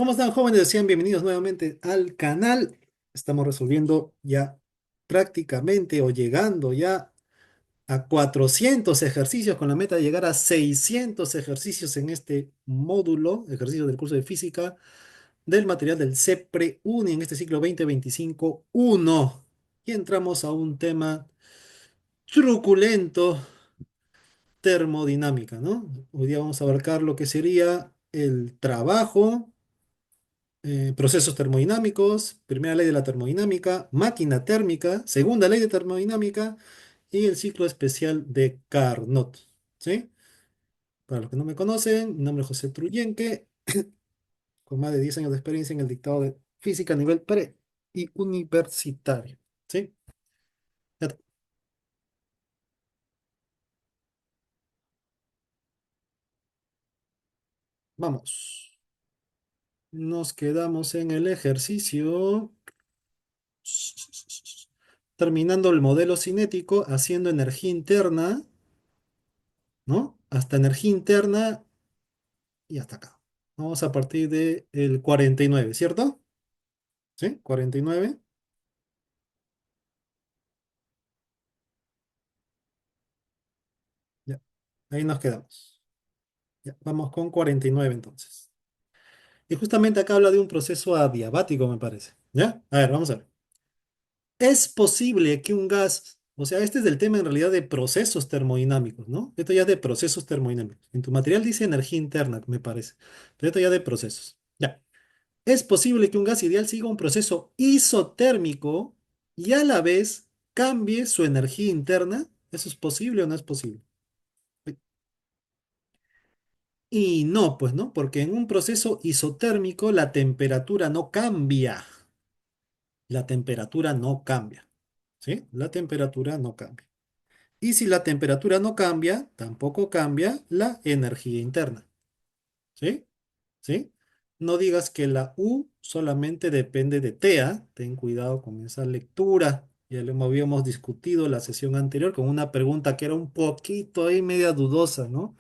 ¿Cómo están, jóvenes? Sean bienvenidos nuevamente al canal. Estamos resolviendo ya prácticamente o llegando ya a 400 ejercicios con la meta de llegar a 600 ejercicios en este módulo, ejercicios del curso de física del material del CEPRE-1 en este ciclo 2025-1. Y entramos a un tema truculento, termodinámica, ¿no? Hoy día vamos a abarcar lo que sería el trabajo, procesos termodinámicos, primera ley de la termodinámica, máquina térmica, segunda ley de termodinámica y el ciclo especial de Carnot. ¿Sí? Para los que no me conocen, mi nombre es José Truyenque, con más de 10 años de experiencia en el dictado de física a nivel pre y universitario. ¿Sí? Ya está. Vamos. Nos quedamos en el ejercicio terminando el modelo cinético, haciendo energía interna, ¿no? Hasta energía interna y hasta acá. Vamos a partir del 49, ¿cierto? ¿Sí? 49. Ya. Ahí nos quedamos. Ya. Vamos con 49 entonces. Y justamente acá habla de un proceso adiabático, me parece. ¿Ya? A ver, vamos a ver. Es posible que un gas, o sea, este es del tema en realidad de procesos termodinámicos, ¿no? Esto ya es de procesos termodinámicos. En tu material dice energía interna, me parece. Pero esto ya de procesos. Ya. Es posible que un gas ideal siga un proceso isotérmico y a la vez cambie su energía interna. ¿Eso es posible o no es posible? Y no, pues no, porque en un proceso isotérmico la temperatura no cambia. La temperatura no cambia. ¿Sí? La temperatura no cambia. Y si la temperatura no cambia, tampoco cambia la energía interna. ¿Sí? ¿Sí? No digas que la U solamente depende de TEA. Ten cuidado con esa lectura. Ya lo habíamos discutido la sesión anterior con una pregunta que era un poquito ahí media dudosa, ¿no?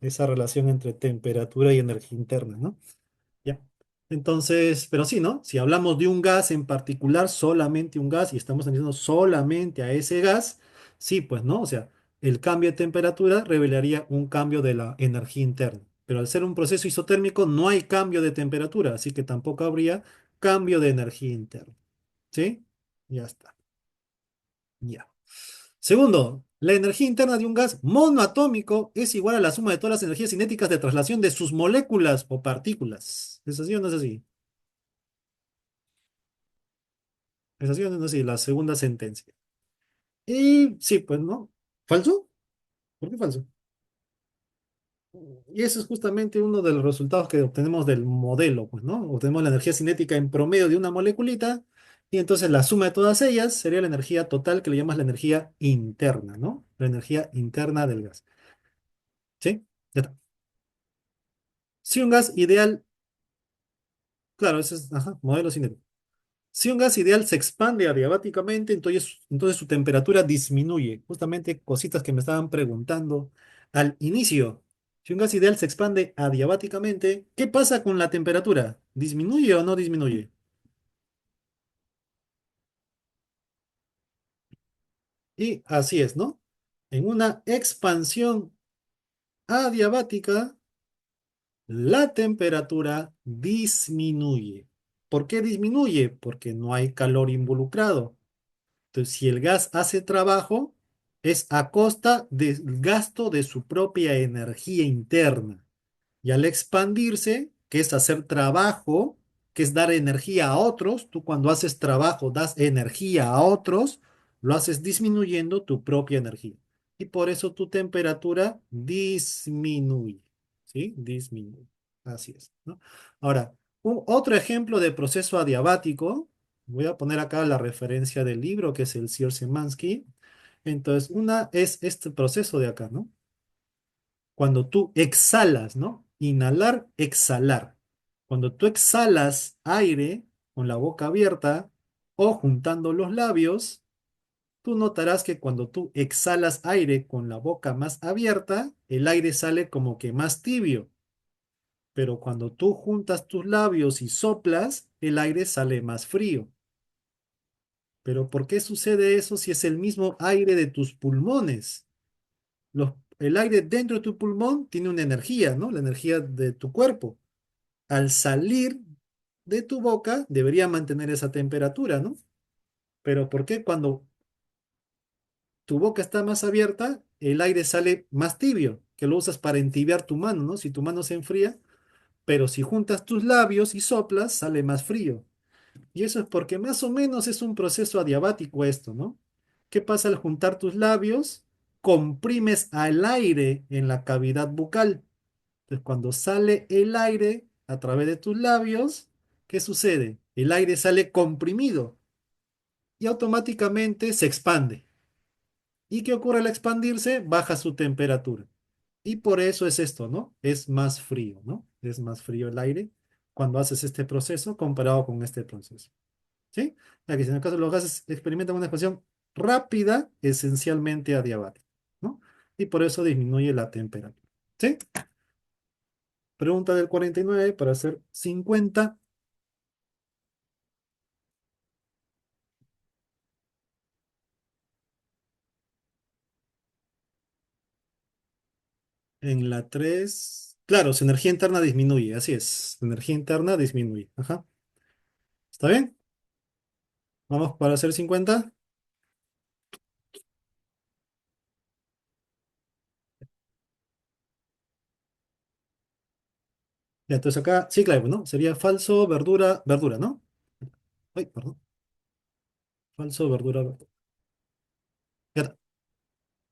Esa relación entre temperatura y energía interna, ¿no? Ya. Entonces, pero sí, ¿no? Si hablamos de un gas en particular, solamente un gas, y estamos analizando solamente a ese gas, sí, pues, ¿no? O sea, el cambio de temperatura revelaría un cambio de la energía interna. Pero al ser un proceso isotérmico, no hay cambio de temperatura, así que tampoco habría cambio de energía interna. ¿Sí? Ya está. Ya. Segundo, la energía interna de un gas monoatómico es igual a la suma de todas las energías cinéticas de traslación de sus moléculas o partículas. ¿Es así o no es así? Es así o no es así, la segunda sentencia. Y sí, pues no. ¿Falso? ¿Por qué falso? Y eso es justamente uno de los resultados que obtenemos del modelo, pues, ¿no? Obtenemos la energía cinética en promedio de una moleculita, y entonces la suma de todas ellas sería la energía total que le llamas la energía interna, ¿no? La energía interna del gas. ¿Sí? Ya está. Si un gas ideal, claro, ese es, ajá, modelo cinético. Si un gas ideal se expande adiabáticamente, entonces su temperatura disminuye. Justamente cositas que me estaban preguntando al inicio. Si un gas ideal se expande adiabáticamente, ¿qué pasa con la temperatura? ¿Disminuye o no disminuye? Y así es, ¿no? En una expansión adiabática, la temperatura disminuye. ¿Por qué disminuye? Porque no hay calor involucrado. Entonces, si el gas hace trabajo, es a costa del gasto de su propia energía interna. Y al expandirse, que es hacer trabajo, que es dar energía a otros, tú cuando haces trabajo das energía a otros, lo haces disminuyendo tu propia energía. Y por eso tu temperatura disminuye. ¿Sí? Disminuye. Así es, ¿no? Ahora, otro ejemplo de proceso adiabático, voy a poner acá la referencia del libro, que es el Sierra-Szymanski. Entonces, una es este proceso de acá, ¿no? Cuando tú exhalas, ¿no? Inhalar, exhalar. Cuando tú exhalas aire con la boca abierta o juntando los labios, tú notarás que cuando tú exhalas aire con la boca más abierta, el aire sale como que más tibio. pero cuando tú juntas tus labios y soplas, el aire sale más frío. Pero ¿por qué sucede eso si es el mismo aire de tus pulmones? El aire dentro de tu pulmón tiene una energía, ¿no? La energía de tu cuerpo. Al salir de tu boca debería mantener esa temperatura, ¿no? Pero ¿por qué cuando tu boca está más abierta, el aire sale más tibio, que lo usas para entibiar tu mano, ¿no? Si tu mano se enfría, pero si juntas tus labios y soplas, sale más frío. Y eso es porque más o menos es un proceso adiabático esto, ¿no? ¿Qué pasa al juntar tus labios? Comprimes al aire en la cavidad bucal. Entonces, cuando sale el aire a través de tus labios, ¿qué sucede? El aire sale comprimido y automáticamente se expande. ¿Y qué ocurre al expandirse? Baja su temperatura. Y por eso es esto, ¿no? Es más frío, ¿no? Es más frío el aire cuando haces este proceso comparado con este proceso. ¿Sí? Ya que si en el caso de los gases experimentan una expansión rápida, esencialmente adiabática, ¿no? Y por eso disminuye la temperatura. ¿Sí? Pregunta del 49 para hacer 50. En la 3 claro, su energía interna disminuye, así es. Su energía interna disminuye. Ajá. ¿Está bien? Vamos para hacer 50. Ya, entonces acá, sí, claro, ¿no? Sería falso, verdura, verdura, ¿no? Ay, perdón. Falso, verdura, verdura. Ya está.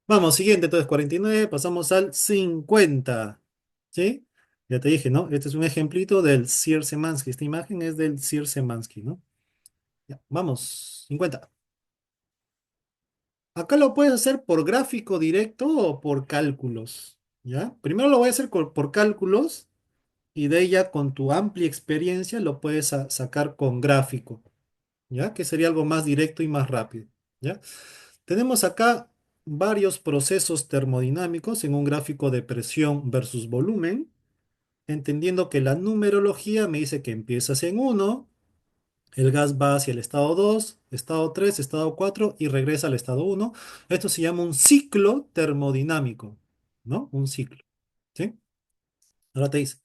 Vamos, siguiente, entonces 49 pasamos al 50. ¿Sí? Ya te dije, ¿no? Este es un ejemplito del Sierre-Semansky. Esta imagen es del Sierre-Semansky, ¿no? Ya, vamos, 50. Acá lo puedes hacer por gráfico directo o por cálculos, ¿ya? Primero lo voy a hacer por cálculos y de ella con tu amplia experiencia lo puedes sacar con gráfico, ¿ya? Que sería algo más directo y más rápido, ¿ya? Tenemos acá varios procesos termodinámicos en un gráfico de presión versus volumen, entendiendo que la numerología me dice que empiezas en uno, el gas va hacia el estado 2, estado 3, estado 4 y regresa al estado uno. Esto se llama un ciclo termodinámico, ¿no? Un ciclo, ¿sí? Ahora te dice,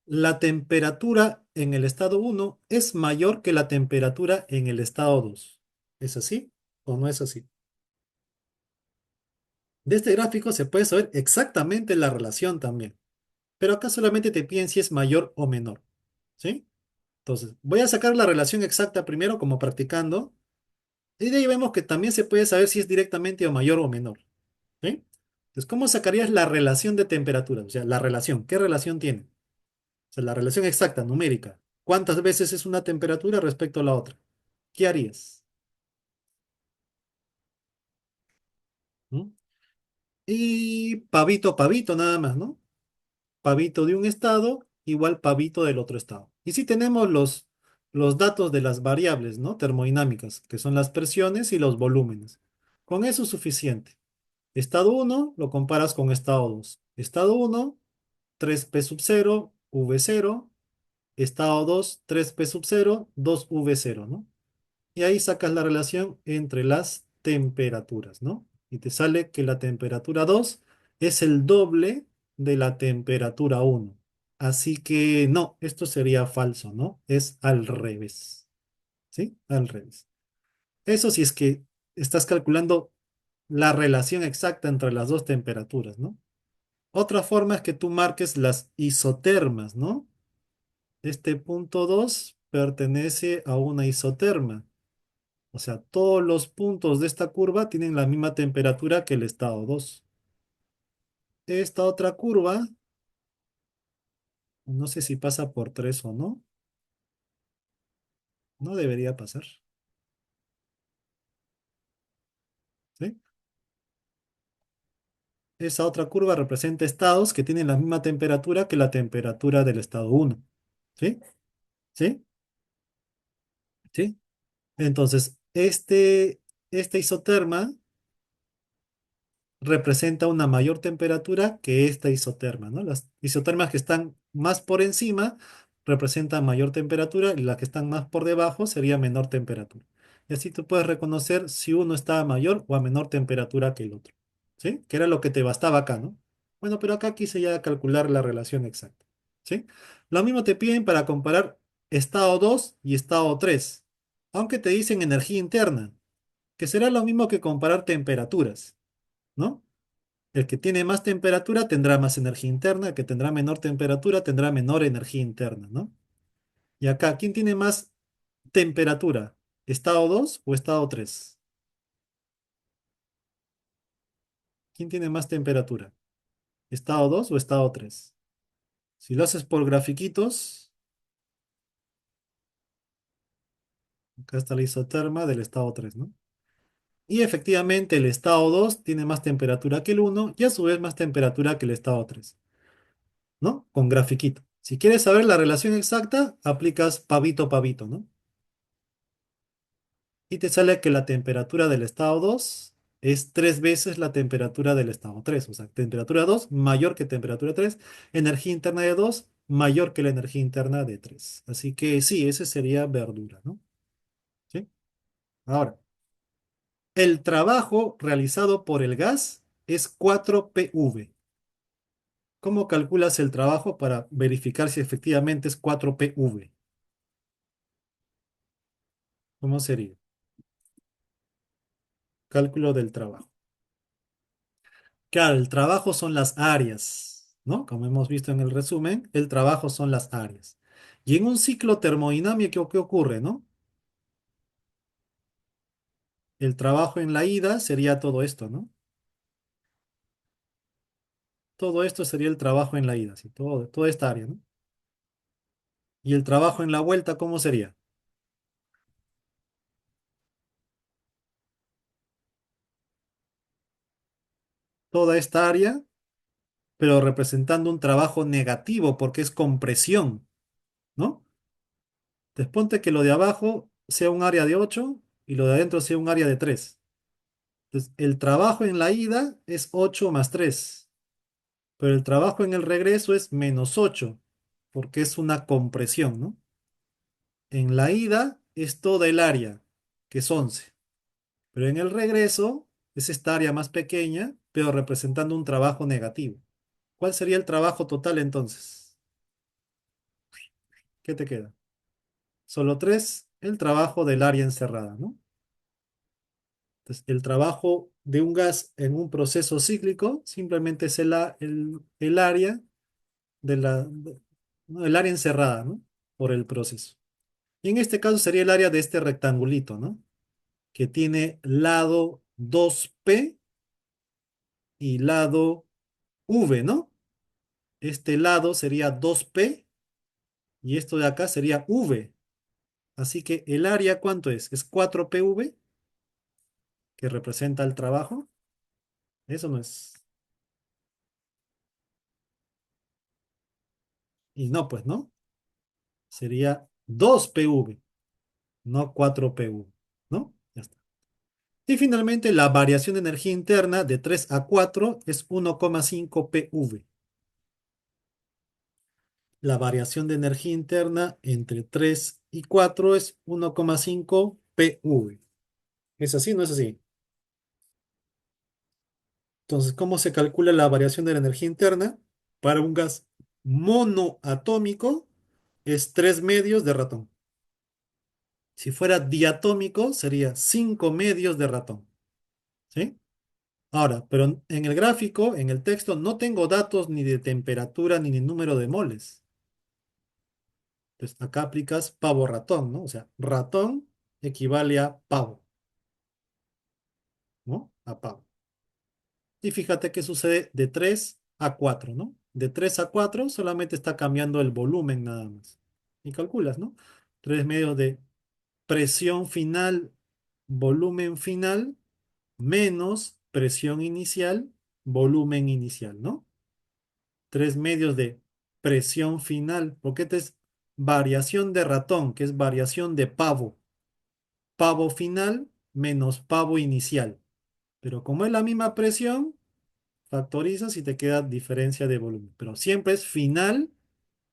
la temperatura en el estado uno es mayor que la temperatura en el estado 2. ¿Es así o no es así? De este gráfico se puede saber exactamente la relación también, pero acá solamente te piden si es mayor o menor, ¿sí? Entonces, voy a sacar la relación exacta primero como practicando, y de ahí vemos que también se puede saber si es directamente o mayor o menor, ¿sí? Entonces, ¿cómo sacarías la relación de temperatura? O sea, la relación, ¿qué relación tiene? O sea, la relación exacta, numérica. ¿Cuántas veces es una temperatura respecto a la otra? ¿Qué harías? ¿Mm? Y pavito, pavito nada más, ¿no? Pavito de un estado igual pavito del otro estado. Y si tenemos los datos de las variables, ¿no? Termodinámicas, que son las presiones y los volúmenes. Con eso es suficiente. Estado uno lo comparas con estado 2. Estado uno 3p sub cero v cero. Estado 2 3p sub cero 2v cero, ¿no? Y ahí sacas la relación entre las temperaturas, ¿no? Y te sale que la temperatura 2 es el doble de la temperatura uno. Así que no, esto sería falso, ¿no? Es al revés, ¿sí? Al revés. Eso si es que estás calculando la relación exacta entre las dos temperaturas, ¿no? Otra forma es que tú marques las isotermas, ¿no? Este punto 2 pertenece a una isoterma. O sea, todos los puntos de esta curva tienen la misma temperatura que el estado 2. Esta otra curva, no sé si pasa por 3 o no. No debería pasar, ¿sí? Esa otra curva representa estados que tienen la misma temperatura que la temperatura del estado uno. ¿Sí? ¿Sí? ¿Sí? Entonces, este isoterma representa una mayor temperatura que esta isoterma, ¿no? Las isotermas que están más por encima representan mayor temperatura y las que están más por debajo sería menor temperatura. Y así tú puedes reconocer si uno está a mayor o a menor temperatura que el otro, ¿sí? Que era lo que te bastaba acá, ¿no? Bueno, pero acá quise ya calcular la relación exacta, ¿sí? Lo mismo te piden para comparar estado 2 y estado 3, aunque te dicen energía interna, que será lo mismo que comparar temperaturas, ¿no? El que tiene más temperatura tendrá más energía interna, el que tendrá menor temperatura tendrá menor energía interna, ¿no? Y acá, ¿quién tiene más temperatura? ¿Estado 2 o estado 3? ¿Quién tiene más temperatura? ¿Estado 2 o estado 3? Si lo haces por grafiquitos, acá está la isoterma del estado 3, ¿no? Y efectivamente el estado 2 tiene más temperatura que el uno y a su vez más temperatura que el estado 3, ¿no? Con grafiquito. Si quieres saber la relación exacta, aplicas pavito pavito, ¿no? Y te sale que la temperatura del estado 2 es 3 veces la temperatura del estado 3. O sea, temperatura 2 mayor que temperatura 3, energía interna de 2 mayor que la energía interna de 3. Así que sí, ese sería verdura, ¿no? ¿Sí? Ahora, el trabajo realizado por el gas es 4 PV. ¿Cómo calculas el trabajo para verificar si efectivamente es 4 PV? ¿Cómo sería? Cálculo del trabajo. Claro, el trabajo son las áreas, ¿no? Como hemos visto en el resumen, el trabajo son las áreas. Y en un ciclo termodinámico, ¿qué ocurre, no? El trabajo en la ida sería todo esto, ¿no? Todo esto sería el trabajo en la ida, ¿sí? Toda esta área, ¿no? Y el trabajo en la vuelta, ¿cómo sería? Toda esta área, pero representando un trabajo negativo porque es compresión, ¿no? Entonces ponte que lo de abajo sea un área de 8 y lo de adentro sea un área de 3. Entonces, el trabajo en la ida es 8 más 3. Pero el trabajo en el regreso es -8, porque es una compresión, ¿no? En la ida es toda el área, que es 11. Pero en el regreso es esta área más pequeña, pero representando un trabajo negativo. ¿Cuál sería el trabajo total entonces? ¿Qué te queda? Solo 3, el trabajo del área encerrada, ¿no? Entonces, el trabajo de un gas en un proceso cíclico simplemente es el área no, el área encerrada, ¿no? Por el proceso. Y en este caso sería el área de este rectangulito, ¿no? Que tiene lado 2P y lado V, ¿no? Este lado sería 2P y esto de acá sería V. Así que el área, ¿cuánto es? Es 4PV, que representa el trabajo. Eso no es. Y no, pues, ¿no? Sería 2PV, no 4PV, ¿no? Ya está. Y finalmente, la variación de energía interna de 3 a 4 es 1,5 PV. La variación de energía interna entre 3 y 4 es 1,5 PV. ¿Es así o no es así? Entonces, ¿cómo se calcula la variación de la energía interna? Para un gas monoatómico es 3 medios de ratón. Si fuera diatómico sería 5 medios de ratón. ¿Sí? Ahora, pero en el gráfico, en el texto, no tengo datos ni de temperatura ni de número de moles. Entonces, acá aplicas pavo ratón, ¿no? O sea, ratón equivale a pavo, ¿no? A pavo. Y fíjate que sucede de 3 a 4, ¿no? De 3 a 4 solamente está cambiando el volumen nada más. Y calculas, ¿no? 3 medios de presión final, volumen final, menos presión inicial, volumen inicial, ¿no? 3 medios de presión final, porque esta es variación de ratón, que es variación de pavo. Pavo final menos pavo inicial. Pero como es la misma presión, factorizas y te queda diferencia de volumen. Pero siempre es final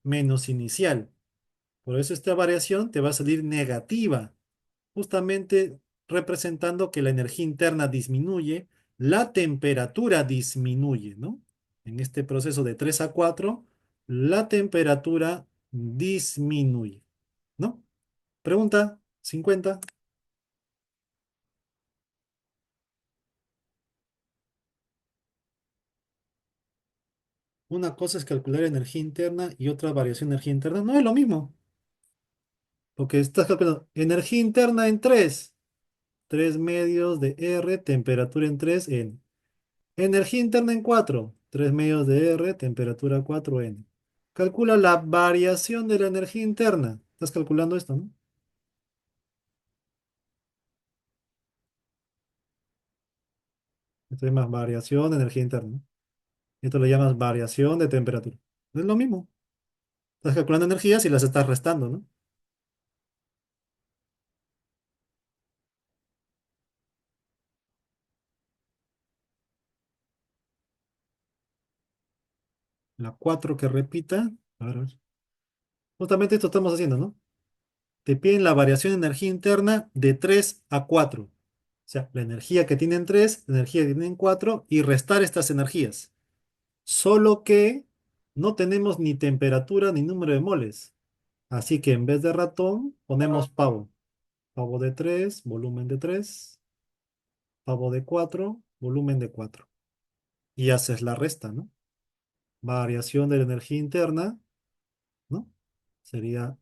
menos inicial. Por eso esta variación te va a salir negativa, justamente representando que la energía interna disminuye, la temperatura disminuye, ¿no? En este proceso de 3 a 4, la temperatura disminuye, ¿no? Pregunta 50. Una cosa es calcular energía interna y otra variación de energía interna. No es lo mismo, porque estás calculando energía interna en 3 medios de R, temperatura en 3 N. Energía interna en 4 3 medios de R, temperatura 4 N. Calcula la variación de la energía interna. Estás calculando esto, ¿no? Esto es más variación de energía interna, ¿no? Esto lo llamas variación de temperatura. Es lo mismo. Estás calculando energías y las estás restando, ¿no? La 4 que repita. A ver. Justamente esto estamos haciendo, ¿no? Te piden la variación de energía interna de 3 a 4. O sea, la energía que tienen 3, la energía que tienen 4 y restar estas energías. Solo que no tenemos ni temperatura ni número de moles. Así que en vez de ratón ponemos pavo. Pavo de 3, volumen de 3. Pavo de 4, volumen de 4. Y haces la resta, ¿no? Variación de la energía interna, ¿no? Sería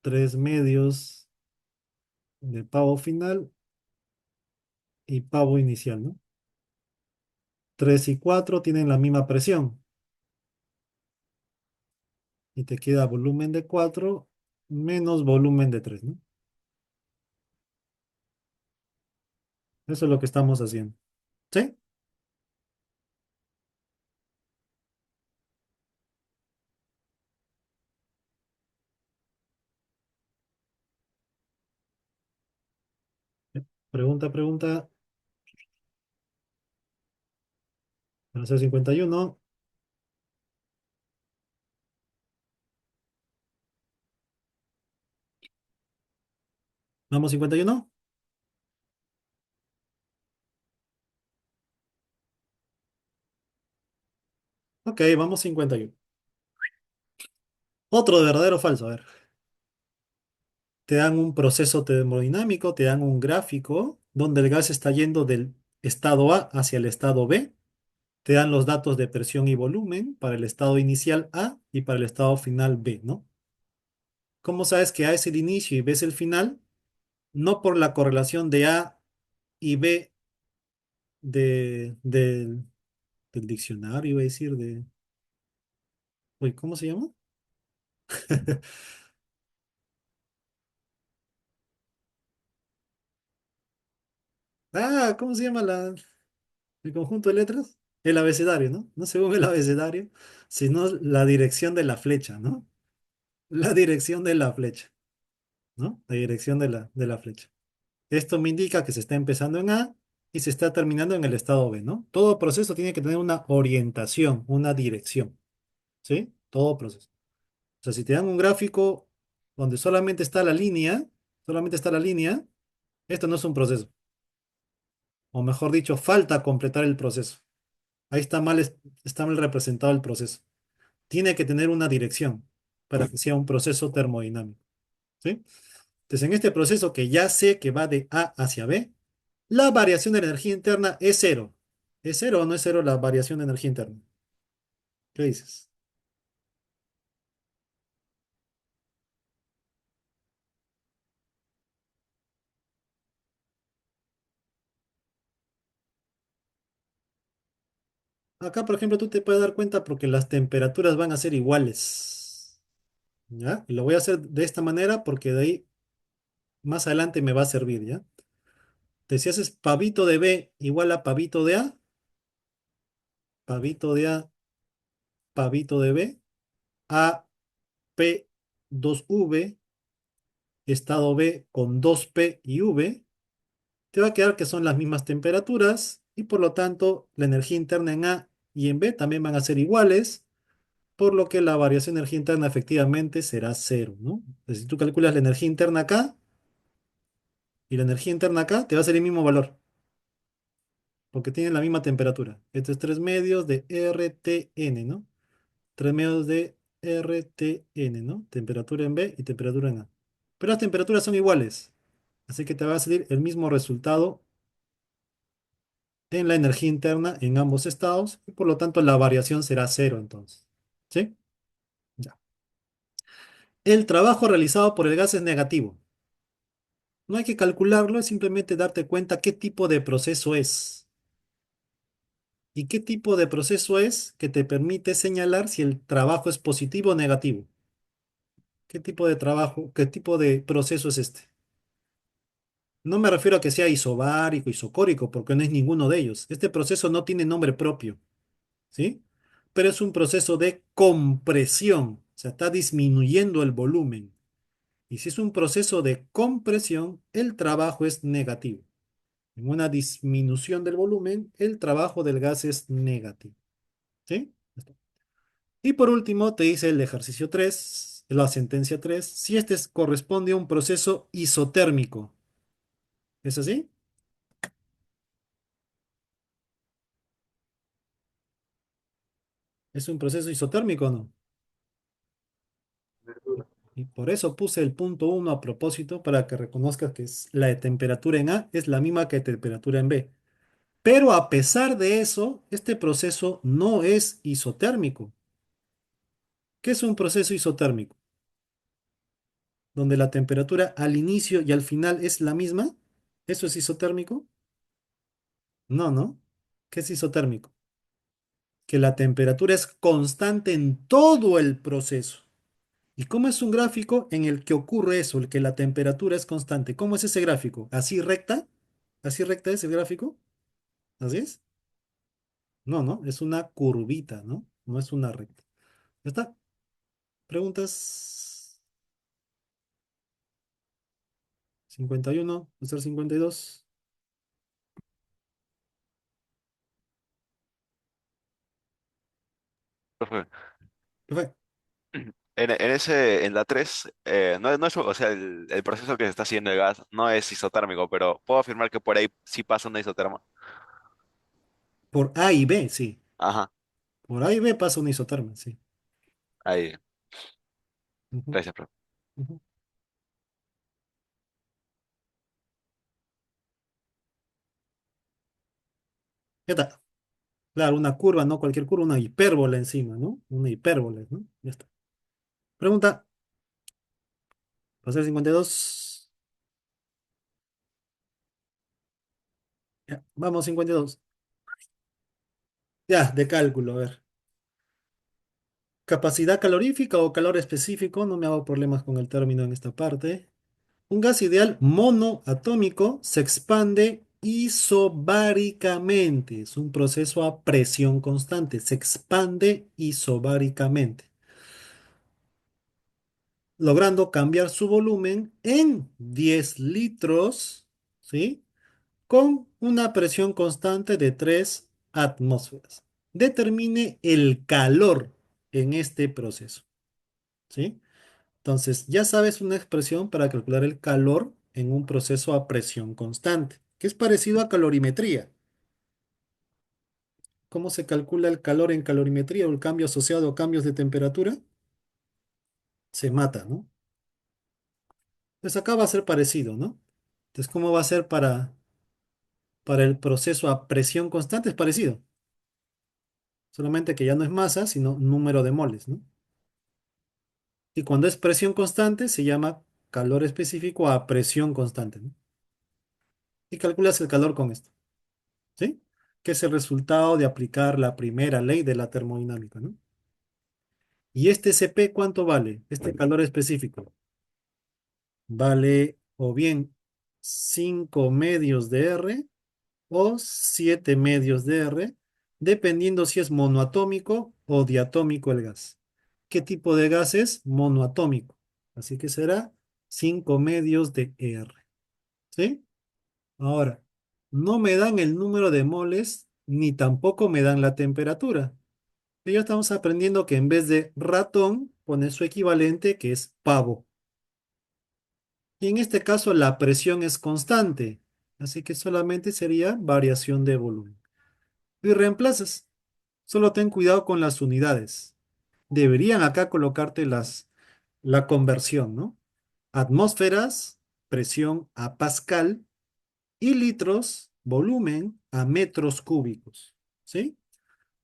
3 medios de pavo final y pavo inicial, ¿no? 3 y 4 tienen la misma presión y te queda volumen de 4 menos volumen de 3, ¿no? Eso es lo que estamos haciendo. ¿Sí? Pregunta, pregunta. Para hacer 51. ¿Vamos 51? Ok, vamos 51. Otro de verdadero o falso. A ver. Te dan un proceso termodinámico, te dan un gráfico donde el gas está yendo del estado A hacia el estado B. Te dan los datos de presión y volumen para el estado inicial A y para el estado final B, ¿no? ¿Cómo sabes que A es el inicio y B es el final? No por la correlación de A y B del diccionario, iba a decir, Uy, ¿cómo se llama? ¿Cómo se llama el conjunto de letras? El abecedario, ¿no? No según el abecedario, sino la dirección de la flecha, ¿no? La dirección de la flecha, ¿no? La dirección de la flecha. Esto me indica que se está empezando en A y se está terminando en el estado B, ¿no? Todo proceso tiene que tener una orientación, una dirección, ¿sí? Todo proceso. O sea, si te dan un gráfico donde solamente está la línea, esto no es un proceso. O mejor dicho, falta completar el proceso. Ahí está mal representado el proceso. Tiene que tener una dirección para que sea un proceso termodinámico, ¿sí? Entonces, en este proceso que ya sé que va de A hacia B, la variación de la energía interna es cero. ¿Es cero o no es cero la variación de energía interna? ¿Qué dices? Acá, por ejemplo, tú te puedes dar cuenta porque las temperaturas van a ser iguales. ¿Ya? Y lo voy a hacer de esta manera porque de ahí más adelante me va a servir, ¿ya? Entonces, si haces pavito de B igual a pavito de A, pavito de B, A, P, 2V, estado B con 2P y V, te va a quedar que son las mismas temperaturas y por lo tanto la energía interna en A y en B también van a ser iguales, por lo que la variación de energía interna efectivamente será cero, ¿no? Entonces, si tú calculas la energía interna acá y la energía interna acá, te va a ser el mismo valor, porque tienen la misma temperatura. Esto es 3 medios de RTN, ¿no? 3 medios de RTN, ¿no? Temperatura en B y temperatura en A. Pero las temperaturas son iguales, así que te va a salir el mismo resultado en la energía interna en ambos estados, y por lo tanto la variación será cero entonces. ¿Sí? Ya. El trabajo realizado por el gas es negativo. No hay que calcularlo, es simplemente darte cuenta qué tipo de proceso es. ¿Y qué tipo de proceso es que te permite señalar si el trabajo es positivo o negativo? ¿Qué tipo de trabajo, qué tipo de proceso es este? No me refiero a que sea isobárico, isocórico, porque no es ninguno de ellos. Este proceso no tiene nombre propio, ¿sí? Pero es un proceso de compresión, o sea, está disminuyendo el volumen. Y si es un proceso de compresión, el trabajo es negativo. En una disminución del volumen, el trabajo del gas es negativo. ¿Sí? Ya está. Y por último, te dice el ejercicio 3, la sentencia 3, si este corresponde a un proceso isotérmico. ¿Es así? ¿Es un proceso isotérmico o no? Y por eso puse el punto 1 a propósito para que reconozcas que la de temperatura en A es la misma que temperatura en B. Pero a pesar de eso, este proceso no es isotérmico. ¿Qué es un proceso isotérmico? Donde la temperatura al inicio y al final es la misma. ¿Eso es isotérmico? No, ¿no? ¿Qué es isotérmico? Que la temperatura es constante en todo el proceso. ¿Y cómo es un gráfico en el que ocurre eso, el que la temperatura es constante? ¿Cómo es ese gráfico? ¿Así recta? ¿Así recta es el gráfico? ¿Así es? No, no, es una curvita, ¿no? No es una recta. ¿Ya está? ¿Preguntas? 51, va a ser 52. Profe, ¿Qué fue? en la 3 no es, o sea, el proceso que se está haciendo el gas no es isotérmico, pero puedo afirmar que por ahí sí pasa una isoterma. Por A y B, sí. Ajá, Por A y B pasa una isoterma, sí. ahí, Ujú, gracias, profe. ujú. Ya está. Claro, una curva, no cualquier curva, una hipérbola encima, ¿no? Una hipérbola, ¿no? Ya está. Pregunta, va a ser 52. Ya, vamos, 52. Ya, de cálculo, a ver. Capacidad calorífica o calor específico, no me hago problemas con el término en esta parte. Un gas ideal monoatómico se expande isobáricamente. Es un proceso a presión constante. Se expande isobáricamente, logrando cambiar su volumen en 10 litros, ¿sí? Con una presión constante de 3 atmósferas. Determine el calor en este proceso, ¿sí? Entonces, ya sabes una expresión para calcular el calor en un proceso a presión constante, que es parecido a calorimetría. ¿Cómo se calcula el calor en calorimetría o el cambio asociado a cambios de temperatura? Se mata, ¿no? Pues acá va a ser parecido, ¿no? Entonces, ¿cómo va a ser para el proceso a presión constante? Es parecido, solamente que ya no es masa, sino número de moles, ¿no? Y cuando es presión constante, se llama calor específico a presión constante, ¿no? Y calculas el calor con esto. ¿Sí? Que es el resultado de aplicar la primera ley de la termodinámica, ¿no? ¿Y este CP cuánto vale? Este calor específico. Vale o bien 5 medios de R o 7 medios de R, dependiendo si es monoatómico o diatómico el gas. ¿Qué tipo de gas es? Monoatómico. Así que será 5 medios de R. ¿Sí? Ahora, no me dan el número de moles ni tampoco me dan la temperatura. Y ya estamos aprendiendo que en vez de ratón, pone su equivalente que es pavo. Y en este caso la presión es constante, así que solamente sería variación de volumen. Y reemplazas. Solo ten cuidado con las unidades. Deberían acá colocarte la conversión, ¿no? Atmósferas, presión a pascal y litros, volumen a metros cúbicos, ¿sí?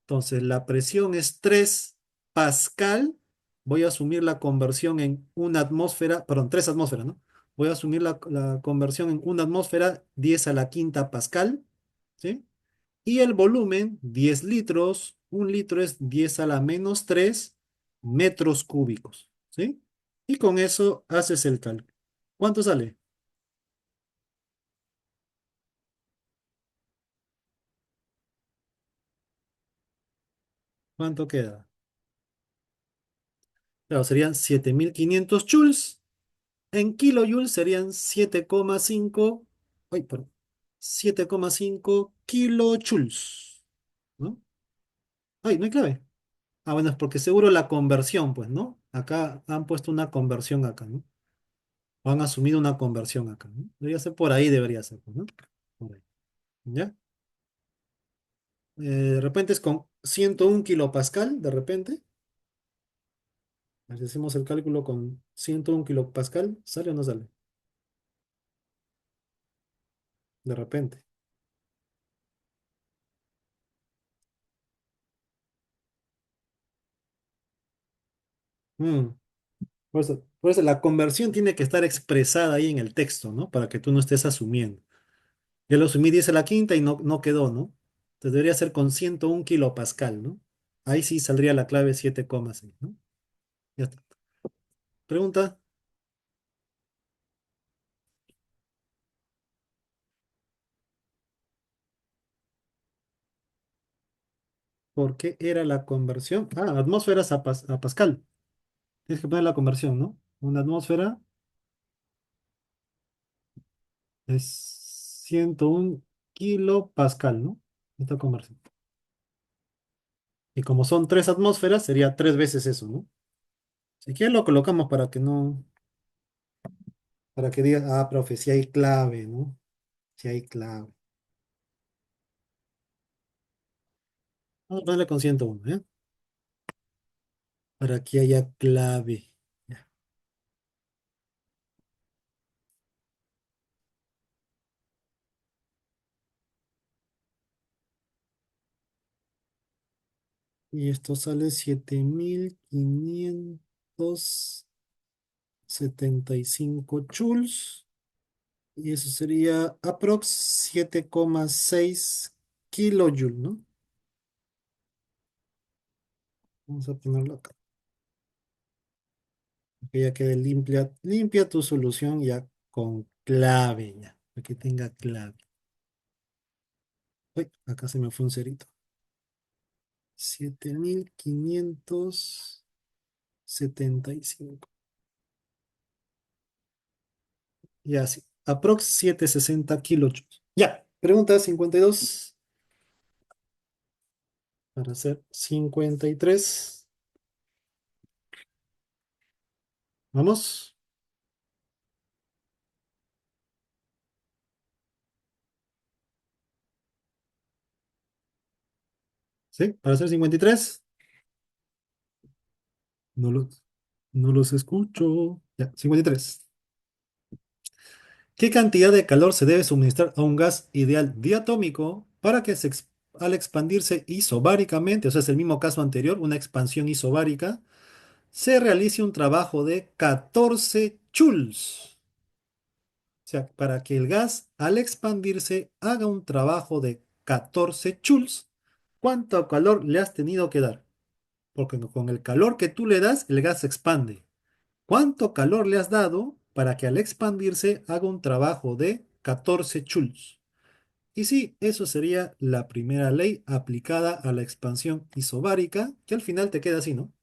Entonces, la presión es 3 pascal. Voy a asumir la conversión en una atmósfera, perdón, 3 atmósferas, ¿no? Voy a asumir la conversión en una atmósfera, 10 a la quinta pascal, ¿sí? Y el volumen, 10 litros, un litro es 10 a la menos 3 metros cúbicos, ¿sí? Y con eso haces el cálculo. ¿Cuánto sale? ¿Cuánto queda? Claro, serían 7500 joules. En kilojoules serían 7,5, ay, perdón, 7,5 kilojoules, ¿no? Ay, no hay clave. Ah, bueno, es porque seguro la conversión, pues, ¿no? Acá han puesto una conversión acá, ¿no? O han asumido una conversión acá, ¿no? Debería ser por ahí, debería ser, pues, ¿no? Por ahí, ¿ya? De repente es con 101 kilopascal, de repente. A ver si hacemos el cálculo con 101 kilopascal, ¿sale o no sale? De repente. Mm. Por eso la conversión tiene que estar expresada ahí en el texto, ¿no? Para que tú no estés asumiendo. Yo lo asumí 10 a la quinta y no quedó, ¿no? Entonces debería ser con 101 kilopascal, ¿no? Ahí sí saldría la clave 7,6, ¿no? Ya está. Pregunta, ¿por qué era la conversión? Ah, atmósferas a Pascal. Tienes que poner la conversión, ¿no? Una atmósfera es 101 kilopascal, ¿no? Esta conversión. Y como son 3 atmósferas, sería 3 veces eso, ¿no? Si quieres lo colocamos para que digas, ah, profe, si hay clave, ¿no? Si hay clave. Vamos a ponerle con 101, ¿eh? Para que haya clave. Ya. Y esto sale 7575 joules. Y eso sería aprox 7,6 kilojoules, ¿no? Vamos a ponerlo acá. Que ya quede limpia, limpia tu solución ya con clave, ya. Para que tenga clave. Uy, acá se me fue un cerito. 7575. Ya, sí. Aprox 760 kilojoules. Ya. Pregunta 52 para hacer 53. Vamos. ¿Sí? Para hacer 53. No los, no los escucho. Ya, 53. ¿Qué cantidad de calor se debe suministrar a un gas ideal diatómico para que al expandirse isobáricamente, o sea, es el mismo caso anterior, una expansión isobárica, se realice un trabajo de 14 joules? O sea, para que el gas al expandirse haga un trabajo de 14 joules, ¿cuánto calor le has tenido que dar? Porque con el calor que tú le das, el gas se expande. ¿Cuánto calor le has dado para que al expandirse haga un trabajo de 14 joules? Y sí, eso sería la primera ley aplicada a la expansión isobárica, que al final te queda así, ¿no?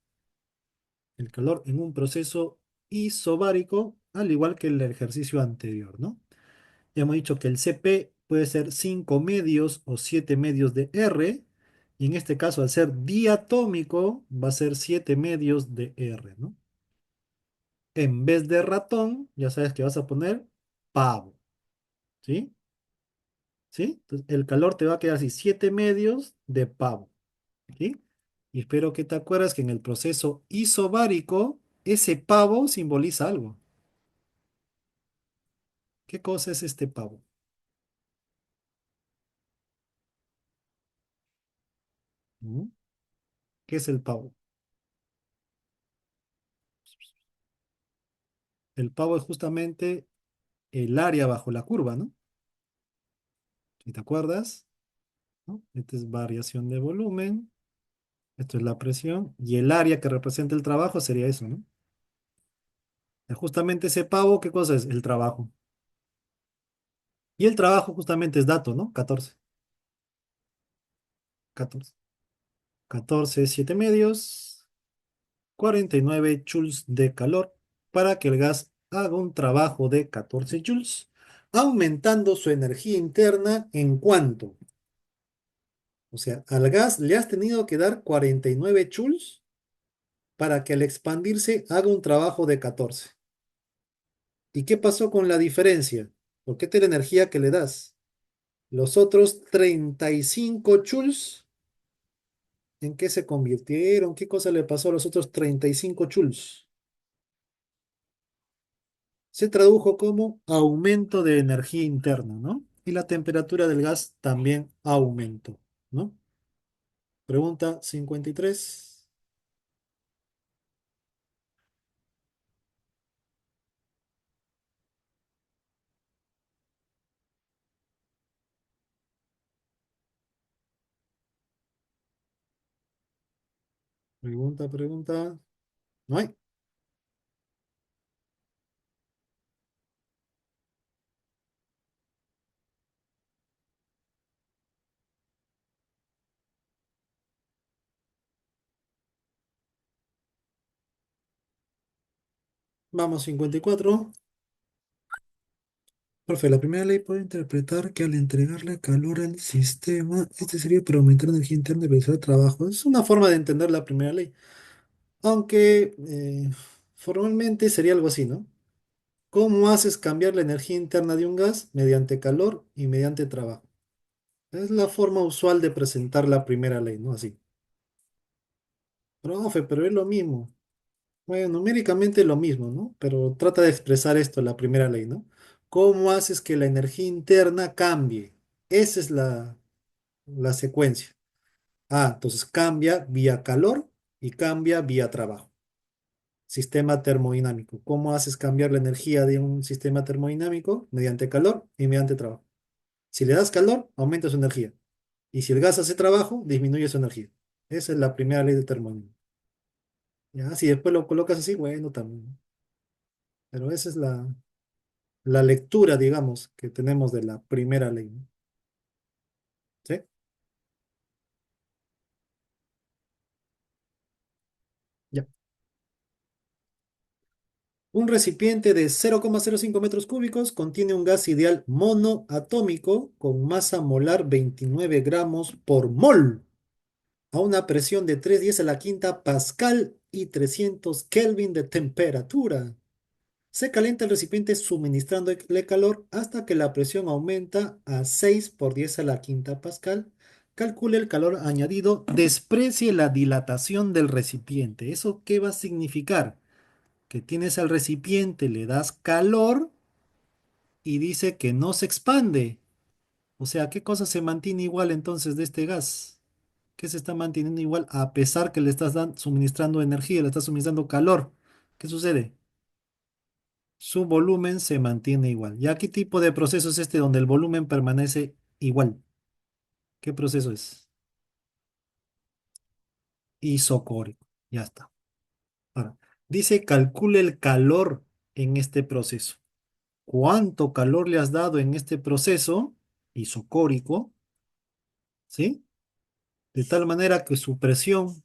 El calor en un proceso isobárico, al igual que el ejercicio anterior, ¿no? Ya hemos dicho que el Cp puede ser 5 medios o 7 medios de R. Y en este caso, al ser diatómico, va a ser 7 medios de R, ¿no? En vez de ratón, ya sabes que vas a poner pavo, ¿sí? ¿Sí? Entonces, el calor te va a quedar así, 7 medios de pavo, ¿sí? Y espero que te acuerdas que en el proceso isobárico, ese pavo simboliza algo. ¿Qué cosa es este pavo? ¿Mm? ¿Qué es el pavo? El pavo es justamente el área bajo la curva, ¿no? Si te acuerdas, ¿no? Esta es variación de volumen, esto es la presión, y el área que representa el trabajo sería eso, ¿no? Justamente ese pavo, ¿qué cosa es? El trabajo. Y el trabajo justamente es dato, ¿no? 14. 14. 14, 7 medios, 49 joules de calor para que el gas haga un trabajo de 14 joules, aumentando su energía interna en cuanto. O sea, al gas le has tenido que dar 49 joules para que al expandirse haga un trabajo de 14. ¿Y qué pasó con la diferencia? Porque esta es la energía que le das. Los otros 35 joules, ¿en qué se convirtieron? ¿Qué cosa le pasó a los otros 35 joules? Se tradujo como aumento de energía interna, ¿no? Y la temperatura del gas también aumentó, ¿no? Pregunta 53. Pregunta, pregunta. No hay. Vamos, 54. Profe, la primera ley puede interpretar que al entregarle calor al sistema, este sería para aumentar la energía interna y realizar trabajo. Es una forma de entender la primera ley, aunque formalmente sería algo así, ¿no? ¿Cómo haces cambiar la energía interna de un gas? Mediante calor y mediante trabajo. Es la forma usual de presentar la primera ley, ¿no? Así. Profe, pero es lo mismo. Bueno, numéricamente es lo mismo, ¿no? Pero trata de expresar esto, la primera ley, ¿no? ¿Cómo haces que la energía interna cambie? Esa es la secuencia. Ah, entonces cambia vía calor y cambia vía trabajo. Sistema termodinámico. ¿Cómo haces cambiar la energía de un sistema termodinámico? Mediante calor y mediante trabajo. Si le das calor, aumenta su energía. Y si el gas hace trabajo, disminuye su energía. Esa es la primera ley de termodinámica. Ya, si después lo colocas así, bueno, también. Pero esa es la lectura, digamos, que tenemos de la primera ley, ¿no? ¿Sí? Ya. Un recipiente de 0,05 metros cúbicos contiene un gas ideal monoatómico con masa molar 29 gramos por mol a una presión de 310 a la quinta pascal y 300 Kelvin de temperatura. Se calienta el recipiente suministrándole calor hasta que la presión aumenta a 6 por 10 a la quinta pascal. Calcule el calor añadido, desprecie la dilatación del recipiente. ¿Eso qué va a significar? Que tienes al recipiente, le das calor y dice que no se expande. O sea, ¿qué cosa se mantiene igual entonces de este gas? ¿Qué se está manteniendo igual a pesar que le estás suministrando energía, le estás suministrando calor? ¿Qué sucede? Su volumen se mantiene igual. ¿Ya qué tipo de proceso es este donde el volumen permanece igual? ¿Qué proceso es? Isocórico. Ya está. Ahora, dice calcule el calor en este proceso. ¿Cuánto calor le has dado en este proceso isocórico? ¿Sí? De tal manera que su presión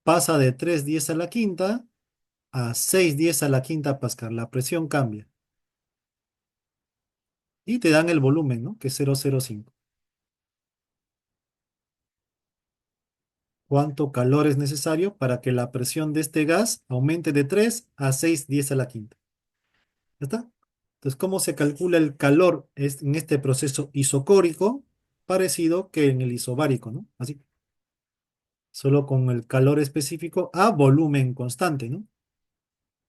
pasa de 310 a la quinta a 610 a la quinta pascal. La presión cambia. y te dan el volumen, ¿no? Que es 0,05. ¿Cuánto calor es necesario para que la presión de este gas aumente de 3 a 6 10 a la quinta? ¿Ya está? Entonces, ¿cómo se calcula el calor en este proceso isocórico? Parecido que en el isobárico, ¿no? Así, solo con el calor específico a volumen constante, ¿no?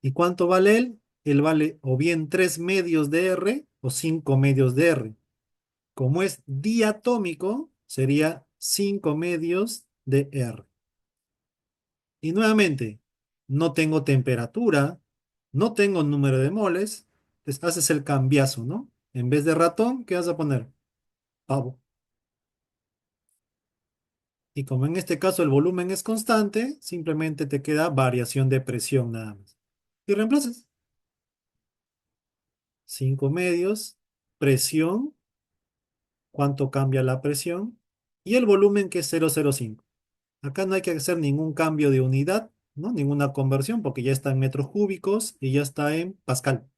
¿Y cuánto vale él? Él vale o bien 3 medios de R o 5 medios de R. Como es diatómico, sería 5 medios de R. Y nuevamente, no tengo temperatura, no tengo número de moles, entonces haces el cambiazo, ¿no? En vez de ratón, ¿qué vas a poner? Pavo. Y como en este caso el volumen es constante, simplemente te queda variación de presión nada más. Y reemplazas 5 medios, presión, cuánto cambia la presión, y el volumen que es 0,05. Acá no hay que hacer ningún cambio de unidad, ¿no? Ninguna conversión, porque ya está en metros cúbicos y ya está en Pascal.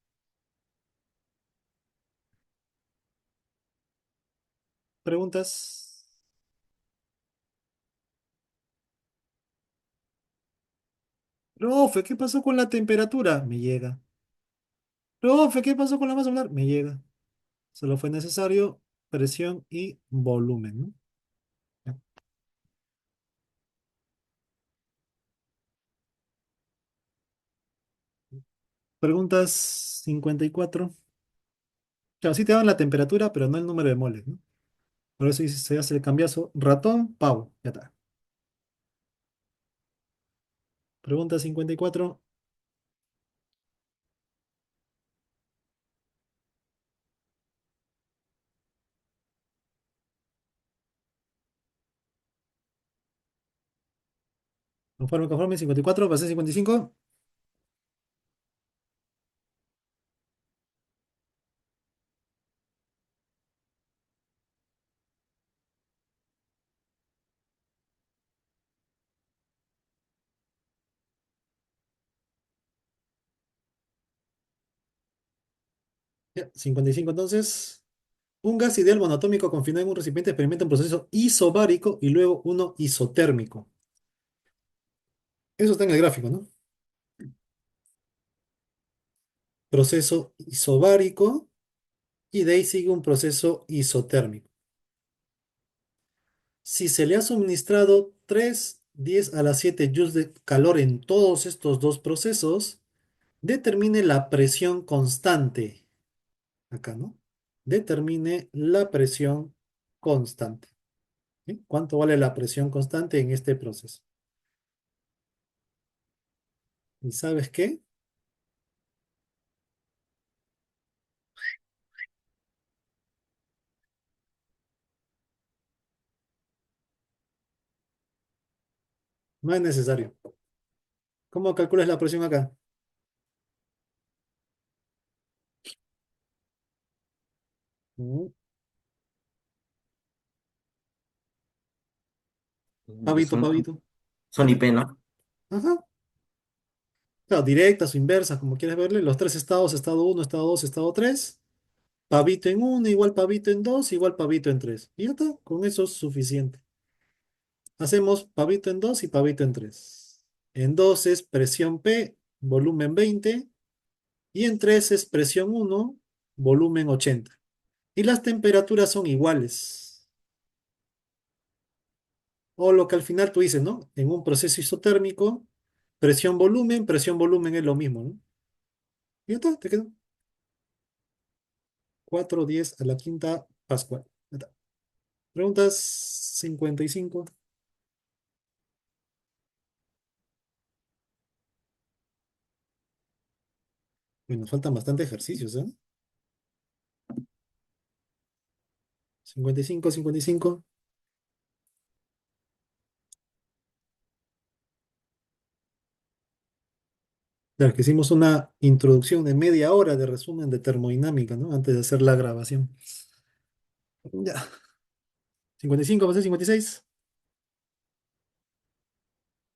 ¿Preguntas? Profe, ¿qué pasó con la temperatura? Me llega. Profe, ¿qué pasó con la masa molar? Me llega. Solo fue necesario presión y volumen, ¿no? Ya. Preguntas 54. Claro, sí te dan la temperatura, pero no el número de moles, ¿no? Por eso se hace el cambiazo ratón, pavo. Ya está. Pregunta 54. Conforme, conforme, 54, pasé 55. Ya, 55 entonces. Un gas ideal monoatómico confinado en un recipiente experimenta un proceso isobárico y luego uno isotérmico. Eso está en el gráfico, ¿no? Proceso isobárico y de ahí sigue un proceso isotérmico. Si se le ha suministrado 3 10 a la 7 joules de calor en todos estos dos procesos, determine la presión constante. Acá, ¿no? Determine la presión constante. ¿Sí? ¿Cuánto vale la presión constante en este proceso? ¿Y sabes qué? No es necesario. ¿Cómo calculas la presión acá? Mm, Pavito, Son, pavito. son IP, ¿no? Ajá. Claro, directas o inversas, como quieres verle. Los tres estados, estado uno, estado 2, estado 3. Pavito en uno, igual pavito en 2, igual pavito en 3. Y ya está, con eso es suficiente. Hacemos pavito en 2 y pavito en 3. En 2 es presión P, volumen 20. Y en 3 es presión uno, volumen 80. Y las temperaturas son iguales. O lo que al final tú dices, ¿no? En un proceso isotérmico, presión volumen es lo mismo, ¿no? Y ya está, te quedó 4 10 a la quinta Pascual. Ya está. Preguntas 55. Bueno, nos faltan bastante ejercicios, ¿eh? 55, 55. Claro, que hicimos una introducción de media hora de resumen de termodinámica, ¿no? Antes de hacer la grabación. Ya. 55 pasé 56.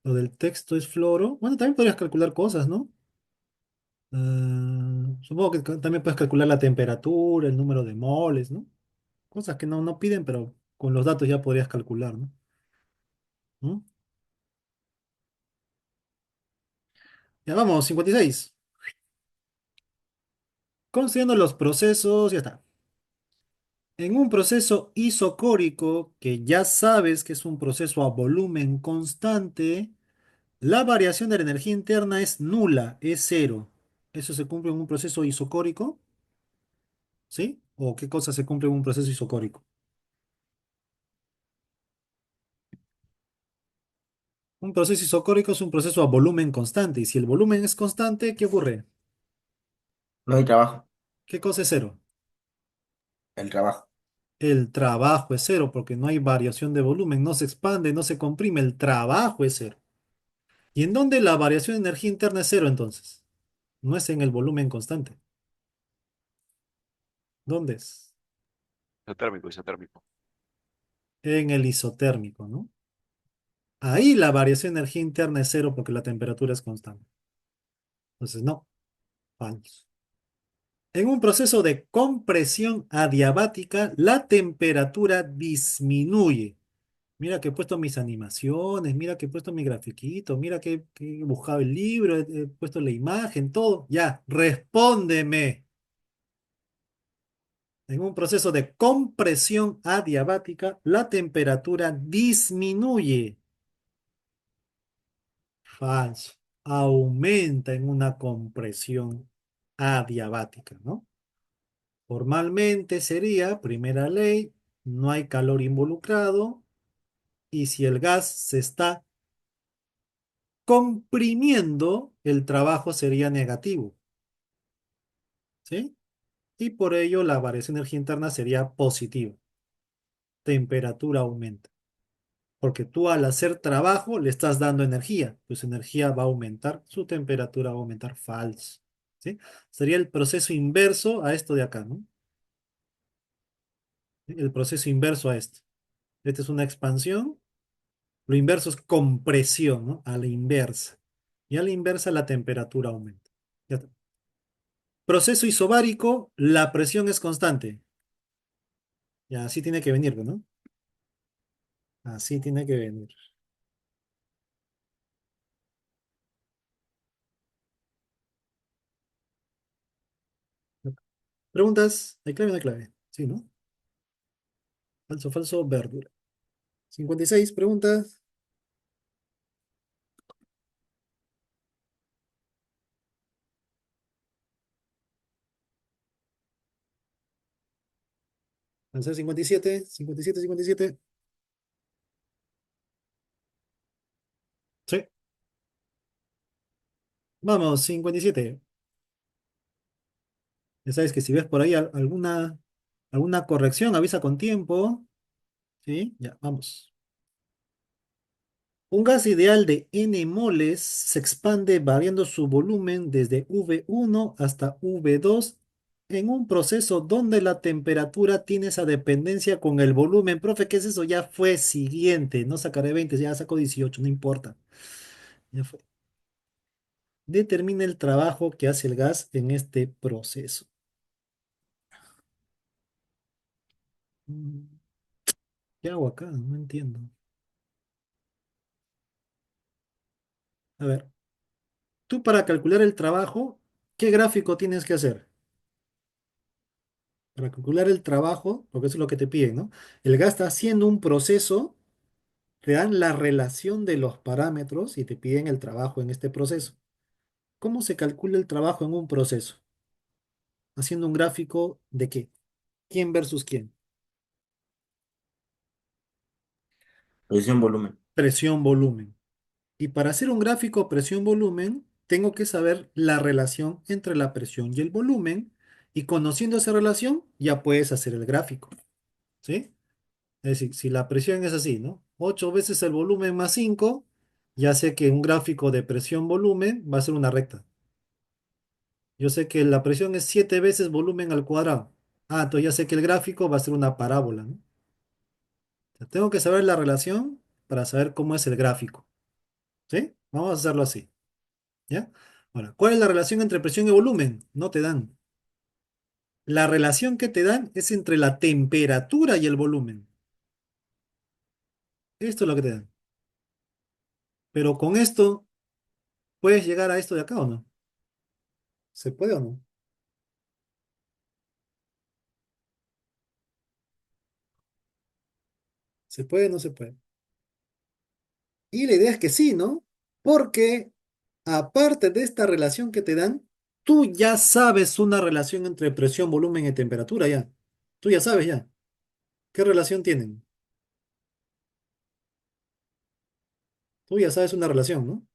Lo del texto es fluoro. Bueno, también podrías calcular cosas, ¿no? Supongo que también puedes calcular la temperatura, el número de moles, ¿no? Cosas que no piden, pero con los datos ya podrías calcular, ¿no? ¿Mm? Ya vamos, 56. Considerando los procesos, ya está. En un proceso isocórico, que ya sabes que es un proceso a volumen constante, la variación de la energía interna es nula, es cero. ¿Eso se cumple en un proceso isocórico? ¿Sí? ¿O qué cosa se cumple en un proceso isocórico? Un proceso isocórico es un proceso a volumen constante. Y si el volumen es constante, ¿qué ocurre? No hay trabajo. ¿Qué cosa es cero? El trabajo. El trabajo es cero porque no hay variación de volumen, no se expande, no se comprime. El trabajo es cero. ¿Y en dónde la variación de energía interna es cero entonces? No es en el volumen constante. ¿Dónde es? Isotérmico, isotérmico. En el isotérmico, ¿no? Ahí la variación de energía interna es cero porque la temperatura es constante. Entonces, no, falso. En un proceso de compresión adiabática, la temperatura disminuye. Mira que he puesto mis animaciones, mira que he puesto mi grafiquito, mira que he buscado el libro, he puesto la imagen, todo. Ya, respóndeme. En un proceso de compresión adiabática, la temperatura disminuye. Falso. Aumenta en una compresión adiabática, ¿no? Formalmente sería, primera ley, no hay calor involucrado y si el gas se está comprimiendo, el trabajo sería negativo, ¿sí? Y por ello la variación de energía interna sería positiva. Temperatura aumenta. Porque tú al hacer trabajo le estás dando energía, pues su energía va a aumentar, su temperatura va a aumentar. Falso, ¿sí? Sería el proceso inverso a esto de acá, ¿no? El proceso inverso a esto. Esta es una expansión, lo inverso es compresión, ¿no? A la inversa. Y a la inversa la temperatura aumenta. Ya está. Proceso isobárico, la presión es constante. Ya así tiene que venir, ¿no? Así tiene que venir. ¿Preguntas? ¿Hay clave o no hay clave? Sí, ¿no? Falso, falso, verdura. 56 preguntas. Lanzar 57, 57, 57. Sí. Vamos, 57. Ya sabes que si ves por ahí alguna corrección, avisa con tiempo. ¿Sí? Ya, vamos. Un gas ideal de n moles se expande variando su volumen desde V1 hasta V2 en un proceso donde la temperatura tiene esa dependencia con el volumen. Profe, ¿qué es eso? Ya fue siguiente. No sacaré 20, ya saco 18, no importa. Ya fue. Determina el trabajo que hace el gas en este proceso. Mm, ¿Qué hago acá? No entiendo. A ver, tú para calcular el trabajo, ¿qué gráfico tienes que hacer? Para calcular el trabajo, porque eso es lo que te piden, ¿no? El gas está haciendo un proceso, te dan la relación de los parámetros y te piden el trabajo en este proceso. ¿Cómo se calcula el trabajo en un proceso? Haciendo un gráfico de qué? ¿Quién versus quién? Presión, volumen. Presión, volumen. Y para hacer un gráfico presión-volumen, tengo que saber la relación entre la presión y el volumen. Y conociendo esa relación, ya puedes hacer el gráfico. ¿Sí? Es decir, si la presión es así, ¿no? 8 veces el volumen más 5, ya sé que un gráfico de presión-volumen va a ser una recta. Yo sé que la presión es 7 veces volumen al cuadrado. Ah, entonces ya sé que el gráfico va a ser una parábola, ¿no? O sea, tengo que saber la relación para saber cómo es el gráfico. ¿Sí? Vamos a hacerlo así. ¿Ya? Ahora, ¿cuál es la relación entre presión y volumen? No te dan. La relación que te dan es entre la temperatura y el volumen. Esto es lo que te dan. Pero con esto, ¿puedes llegar a esto de acá o no? ¿Se puede o no? ¿Se puede o no se puede? Y la idea es que sí, ¿no? Porque aparte de esta relación que te dan, tú ya sabes una relación entre presión, volumen y temperatura ya. Tú ya sabes ya. ¿Qué relación tienen? Tú ya sabes una relación, ¿no?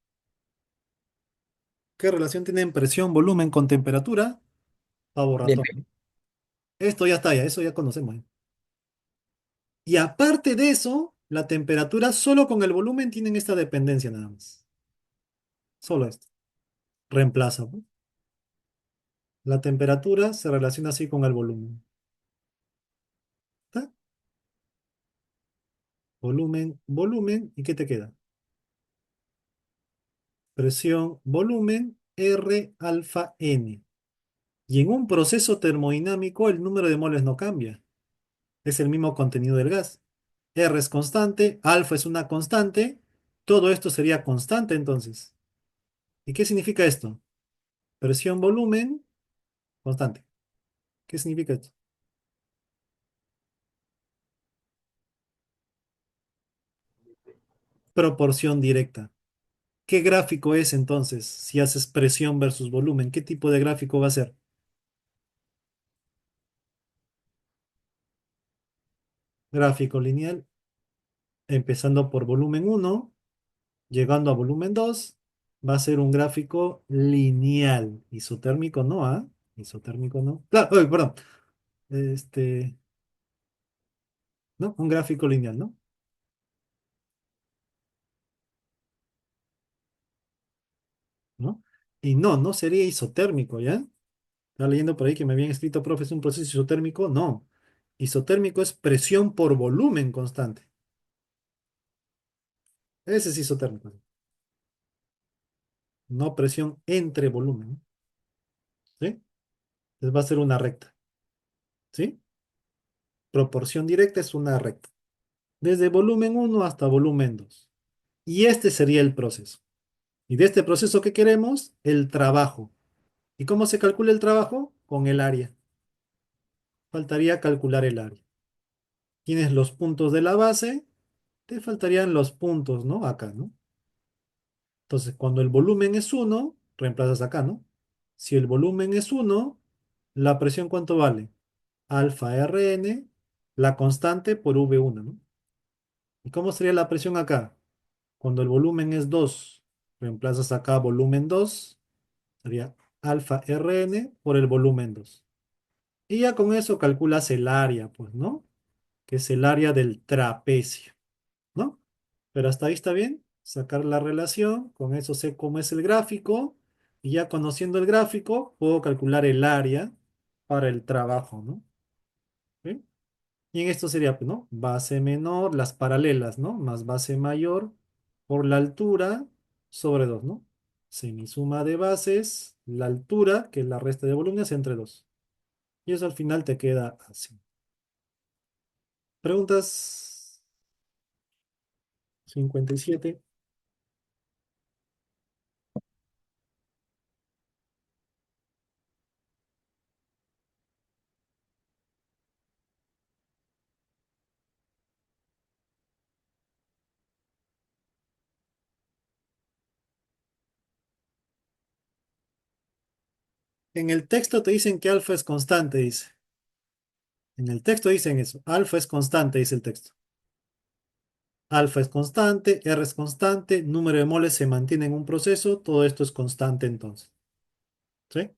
¿Qué relación tienen presión, volumen con temperatura? Favor ratón, Depende. ¿no? Esto ya está, ya, eso ya conocemos. ¿Eh? Y aparte de eso, la temperatura solo con el volumen tienen esta dependencia nada más. Solo esto. Reemplaza, ¿no? La temperatura se relaciona así con el volumen. ¿Está? Volumen, volumen, ¿y qué te queda? Presión, volumen, R alfa N. Y en un proceso termodinámico el número de moles no cambia. Es el mismo contenido del gas. R es constante, alfa es una constante. Todo esto sería constante entonces. ¿Y qué significa esto? Presión, volumen, constante. ¿Qué significa esto? Proporción directa. ¿Qué gráfico es entonces si haces presión versus volumen? ¿Qué tipo de gráfico va a ser? Gráfico lineal, empezando por volumen uno, llegando a volumen 2, va a ser un gráfico lineal. Isotérmico no, ¿ah? Isotérmico no. Claro, uy, perdón. Este, ¿no? Un gráfico lineal, ¿no? ¿No? Y no, no sería isotérmico, ¿ya? Estaba leyendo por ahí que me habían escrito, profe, ¿es un proceso isotérmico? No. Isotérmico es presión por volumen constante. Ese es isotérmico. No presión entre volumen. ¿Sí? Entonces va a ser una recta. ¿Sí? Proporción directa es una recta. Desde volumen uno hasta volumen 2. Y este sería el proceso. Y de este proceso que queremos, el trabajo. ¿Y cómo se calcula el trabajo? Con el área. Faltaría calcular el área. Tienes los puntos de la base, te faltarían los puntos, ¿no? Acá, ¿no? Entonces, cuando el volumen es uno, reemplazas acá, ¿no? Si el volumen es uno, ¿la presión cuánto vale? Alfa Rn, la constante por V1, ¿no? ¿Y cómo sería la presión acá? Cuando el volumen es 2, reemplazas acá volumen 2, sería alfa Rn por el volumen 2. Y ya con eso calculas el área, pues, ¿no? Que es el área del trapecio, ¿no? Pero hasta ahí está bien. Sacar la relación, con eso sé cómo es el gráfico, y ya conociendo el gráfico, puedo calcular el área para el trabajo, ¿no? ¿Sí? Y en esto sería, pues, ¿no? Base menor, las paralelas, ¿no? Más base mayor por la altura sobre 2, ¿no? Semisuma de bases, la altura, que es la resta de volúmenes, entre 2. Y eso al final te queda así. Preguntas 57. En el texto te dicen que alfa es constante, dice. En el texto dicen eso. Alfa es constante, dice el texto. Alfa es constante, R es constante, número de moles se mantiene en un proceso, todo esto es constante entonces. ¿Sí?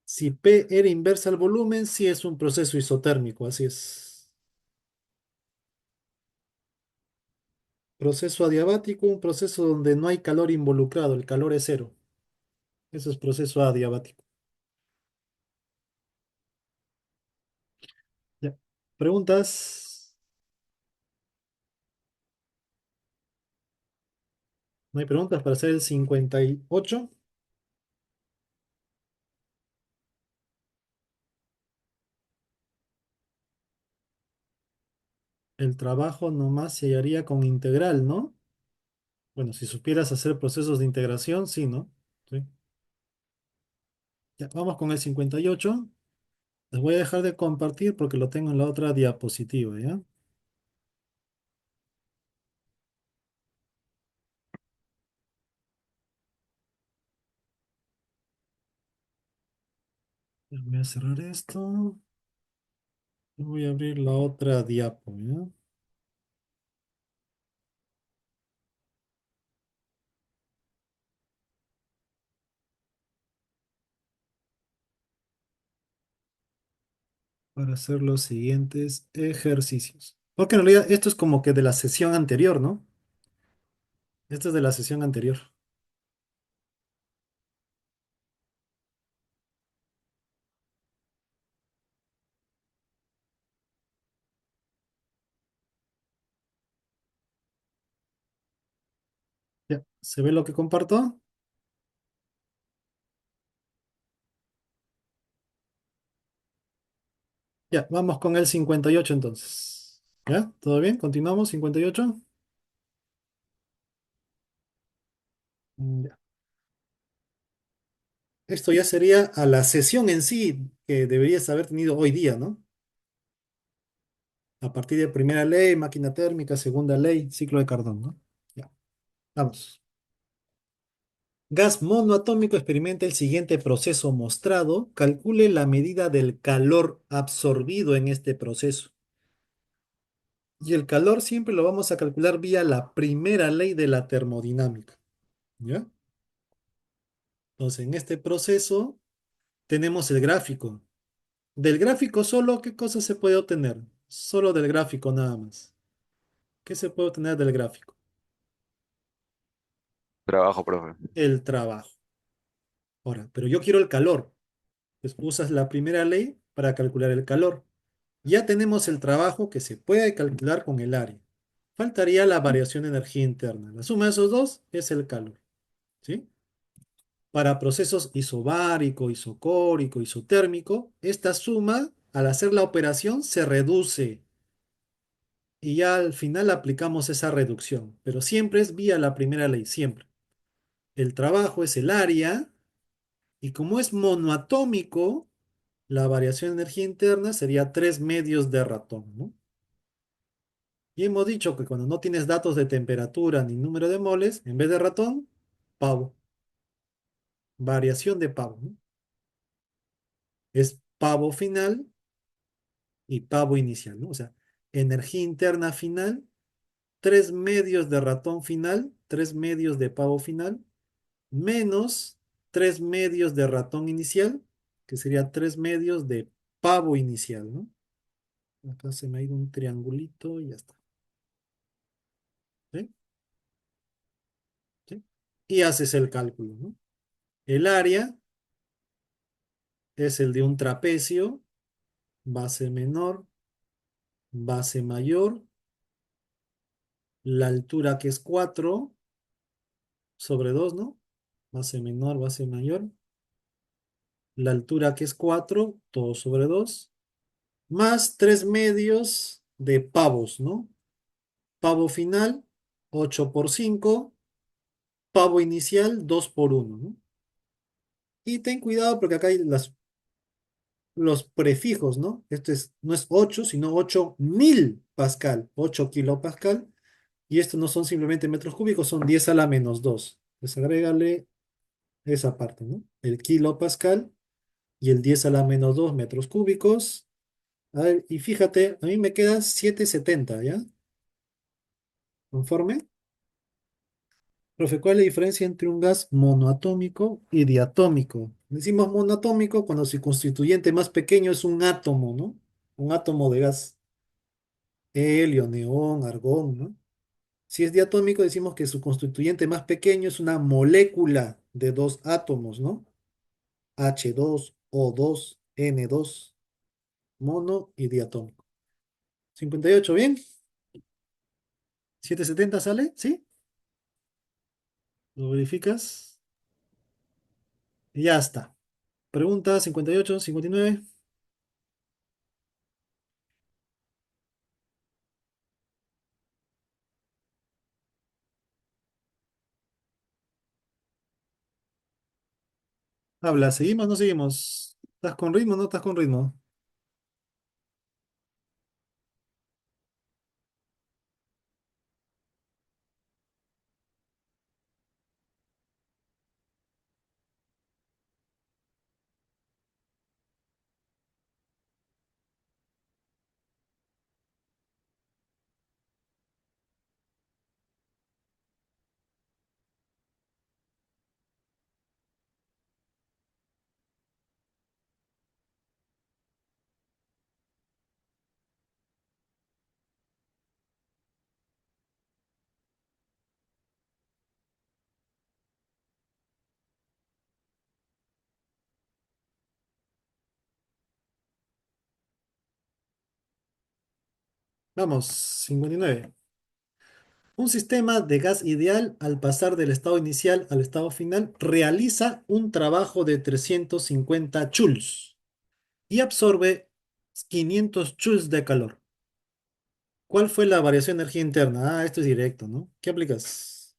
Si P era inversa al volumen, sí es un proceso isotérmico, así es. Proceso adiabático, un proceso donde no hay calor involucrado, el calor es cero. Eso es proceso adiabático. Ya. ¿Preguntas? ¿No hay preguntas para hacer el 58? El trabajo nomás se haría con integral, ¿no? Bueno, si supieras hacer procesos de integración, sí, ¿no? Sí. Ya, vamos con el 58. Les voy a dejar de compartir porque lo tengo en la otra diapositiva, ¿ya? Ya voy a cerrar esto. Y voy a abrir la otra diapo, ¿ya? Para hacer los siguientes ejercicios. Porque en realidad esto es como que de la sesión anterior, ¿no? Esto es de la sesión anterior. Ya, ¿se ve lo que comparto? Ya, vamos con el 58 entonces. ¿Ya? ¿Todo bien? ¿Continuamos? 58. Ya. Esto ya sería a la sesión en sí que deberías haber tenido hoy día, ¿no? A partir de primera ley, máquina térmica, segunda ley, ciclo de Carnot, ¿no? Ya, vamos. Gas monoatómico experimenta el siguiente proceso mostrado. Calcule la medida del calor absorbido en este proceso. Y el calor siempre lo vamos a calcular vía la primera ley de la termodinámica. ¿Ya? Entonces, en este proceso tenemos el gráfico. Del gráfico solo, ¿qué cosa se puede obtener? Solo del gráfico nada más. ¿Qué se puede obtener del gráfico? Trabajo, profe. El trabajo. Ahora, pero yo quiero el calor. Pues usas la primera ley para calcular el calor. Ya tenemos el trabajo que se puede calcular con el área. Faltaría la variación de energía interna. La suma de esos dos es el calor. ¿Sí? Para procesos isobárico, isocórico, isotérmico, esta suma, al hacer la operación, se reduce y ya al final aplicamos esa reducción. Pero siempre es vía la primera ley, siempre. El trabajo es el área y como es monoatómico, la variación de energía interna sería 3 medios de ratón, ¿no? Y hemos dicho que cuando no tienes datos de temperatura ni número de moles, en vez de ratón, pavo. Variación de pavo, ¿no? Es pavo final y pavo inicial, ¿no? O sea, energía interna final, 3 medios de ratón final, 3 medios de pavo final, menos 3 medios de ratón inicial, que sería 3 medios de pavo inicial, ¿no? Acá se me ha ido un triangulito y ya está. ¿Sí? ¿Sí? Y haces el cálculo, ¿no? El área es el de un trapecio, base menor, base mayor, la altura que es 4 sobre 2, ¿no? Base menor, base mayor, la altura que es 4 todo sobre 2 más 3 medios de pavos, ¿no? Pavo final, 8 por 5 pavo inicial, 2 por 1, ¿no? Y ten cuidado porque acá hay los prefijos, ¿no? No es 8 sino 8000 pascal, 8 kilopascal. Y estos no son simplemente metros cúbicos, son 10 a la menos 2. Pues agrégale esa parte, ¿no? El kilopascal y el 10 a la menos 2 metros cúbicos. A ver, y fíjate, a mí me queda 770, ¿ya? ¿Conforme? Profe, ¿cuál es la diferencia entre un gas monoatómico y diatómico? Decimos monoatómico cuando su constituyente más pequeño es un átomo, ¿no? Un átomo de gas. Helio, neón, argón, ¿no? Si es diatómico, decimos que su constituyente más pequeño es una molécula de dos átomos, ¿no? H2, O2, N2, mono y diatómico. 58, ¿bien? 770 sale, ¿sí? Lo verificas y ya está. Pregunta 58, 59. Habla, ¿seguimos o no seguimos? ¿Estás con ritmo o no estás con ritmo? Vamos, 59. Un sistema de gas ideal al pasar del estado inicial al estado final realiza un trabajo de 350 joules y absorbe 500 joules de calor. ¿Cuál fue la variación de energía interna? Ah, esto es directo, ¿no? ¿Qué aplicas?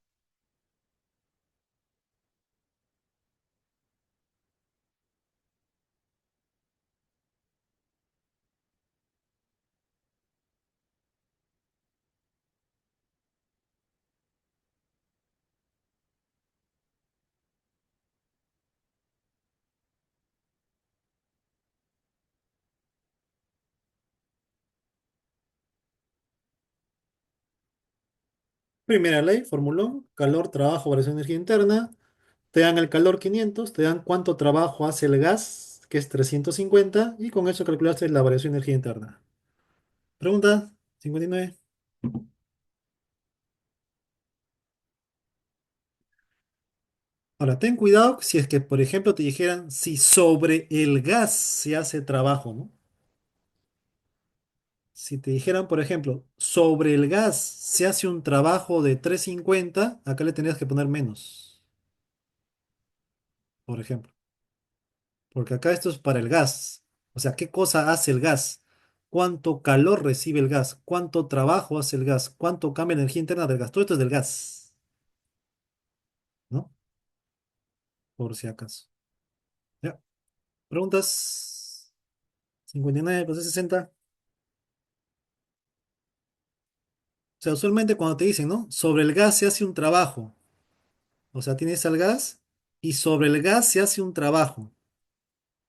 Primera ley, formulón, calor, trabajo, variación de energía interna. Te dan el calor 500, te dan cuánto trabajo hace el gas, que es 350, y con eso calculaste la variación de energía interna. Pregunta 59. Ahora, ten cuidado si es que, por ejemplo, te dijeran si sobre el gas se hace trabajo, ¿no? Si te dijeran, por ejemplo, sobre el gas se hace un trabajo de 350, acá le tendrías que poner menos, por ejemplo. Porque acá esto es para el gas. O sea, ¿qué cosa hace el gas? ¿Cuánto calor recibe el gas? ¿Cuánto trabajo hace el gas? ¿Cuánto cambia la energía interna del gas? Todo esto es del gas, ¿no? Por si acaso. Ya. Preguntas 59, pues 60. O sea, usualmente cuando te dicen, ¿no? Sobre el gas se hace un trabajo. O sea, tienes al gas y sobre el gas se hace un trabajo.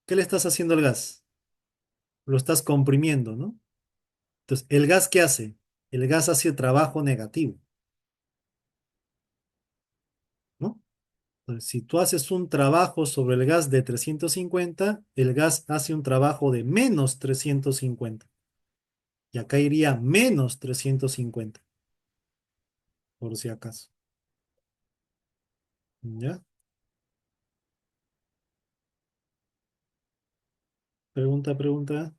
¿Qué le estás haciendo al gas? Lo estás comprimiendo, ¿no? Entonces, ¿el gas qué hace? El gas hace trabajo negativo, ¿no? Entonces, si tú haces un trabajo sobre el gas de 350, el gas hace un trabajo de menos 350. Y acá iría menos 350, por si acaso. ¿Ya? Pregunta, pregunta.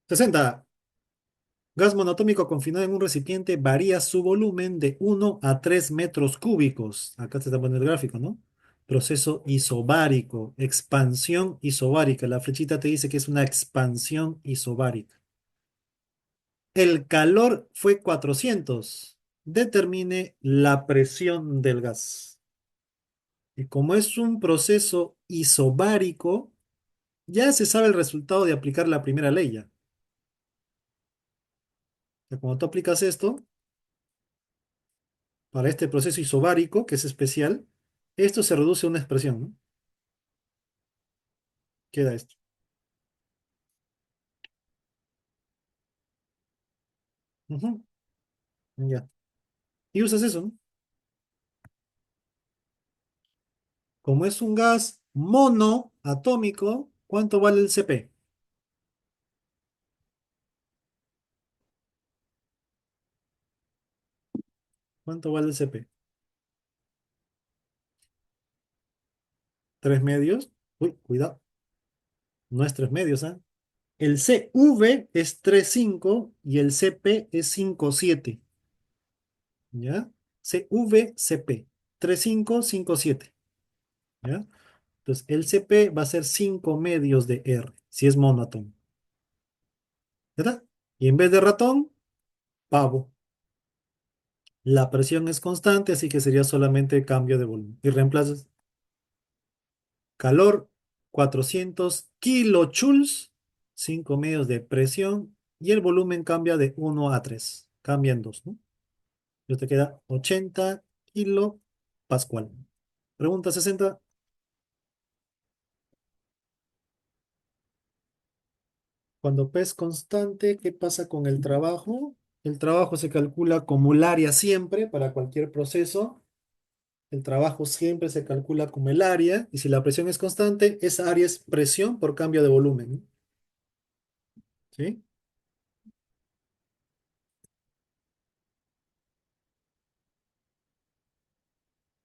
60. Gas monotómico confinado en un recipiente varía su volumen de 1 a 3 metros cúbicos. Acá se está poniendo el gráfico, ¿no? Proceso isobárico, expansión isobárica. La flechita te dice que es una expansión isobárica. El calor fue 400. Determine la presión del gas. Y como es un proceso isobárico, ya se sabe el resultado de aplicar la primera ley ya. Que cuando tú aplicas esto, para este proceso isobárico, que es especial, esto se reduce a una expresión, ¿no? Queda esto. Ujú, ya. Y usas eso, ¿no? Como es un gas monoatómico, ¿cuánto vale el Cp? ¿Cuánto vale el CP? ¿Tres medios? Uy, cuidado, no es tres medios, ¿ah? El CV es 3,5 y el CP es 5,7. ¿Ya? CP 3,5, 5,7. ¿Ya? Entonces, el CP va a ser 5 medios de R, si es monotón. ¿Verdad? Y en vez de ratón, pavo. La presión es constante, así que sería solamente cambio de volumen. Y reemplazas calor, 400 kilojoules, 5 medios de presión, y el volumen cambia de 1 a 3. Cambian 2, ¿no? Entonces te queda 80 kilopascual. Pregunta 60. Cuando P es constante, ¿qué pasa con el trabajo? El trabajo se calcula como el área siempre para cualquier proceso. El trabajo siempre se calcula como el área. Y si la presión es constante, esa área es presión por cambio de volumen. ¿Sí?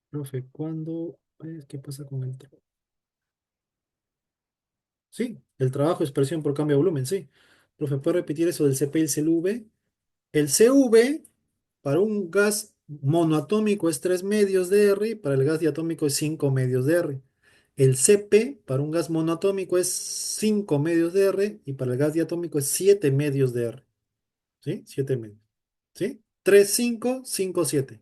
Profe, ¿qué pasa con el trabajo? Sí, el trabajo es presión por cambio de volumen, sí. Profe, ¿puede repetir eso del CP y el CLV? El CV para un gas monoatómico es 3 medios de R y para el gas diatómico es 5 medios de R. El CP para un gas monoatómico es 5 medios de R y para el gas diatómico es 7 medios de R. ¿Sí? 7 medios. ¿Sí? 3, 5, 5, 7.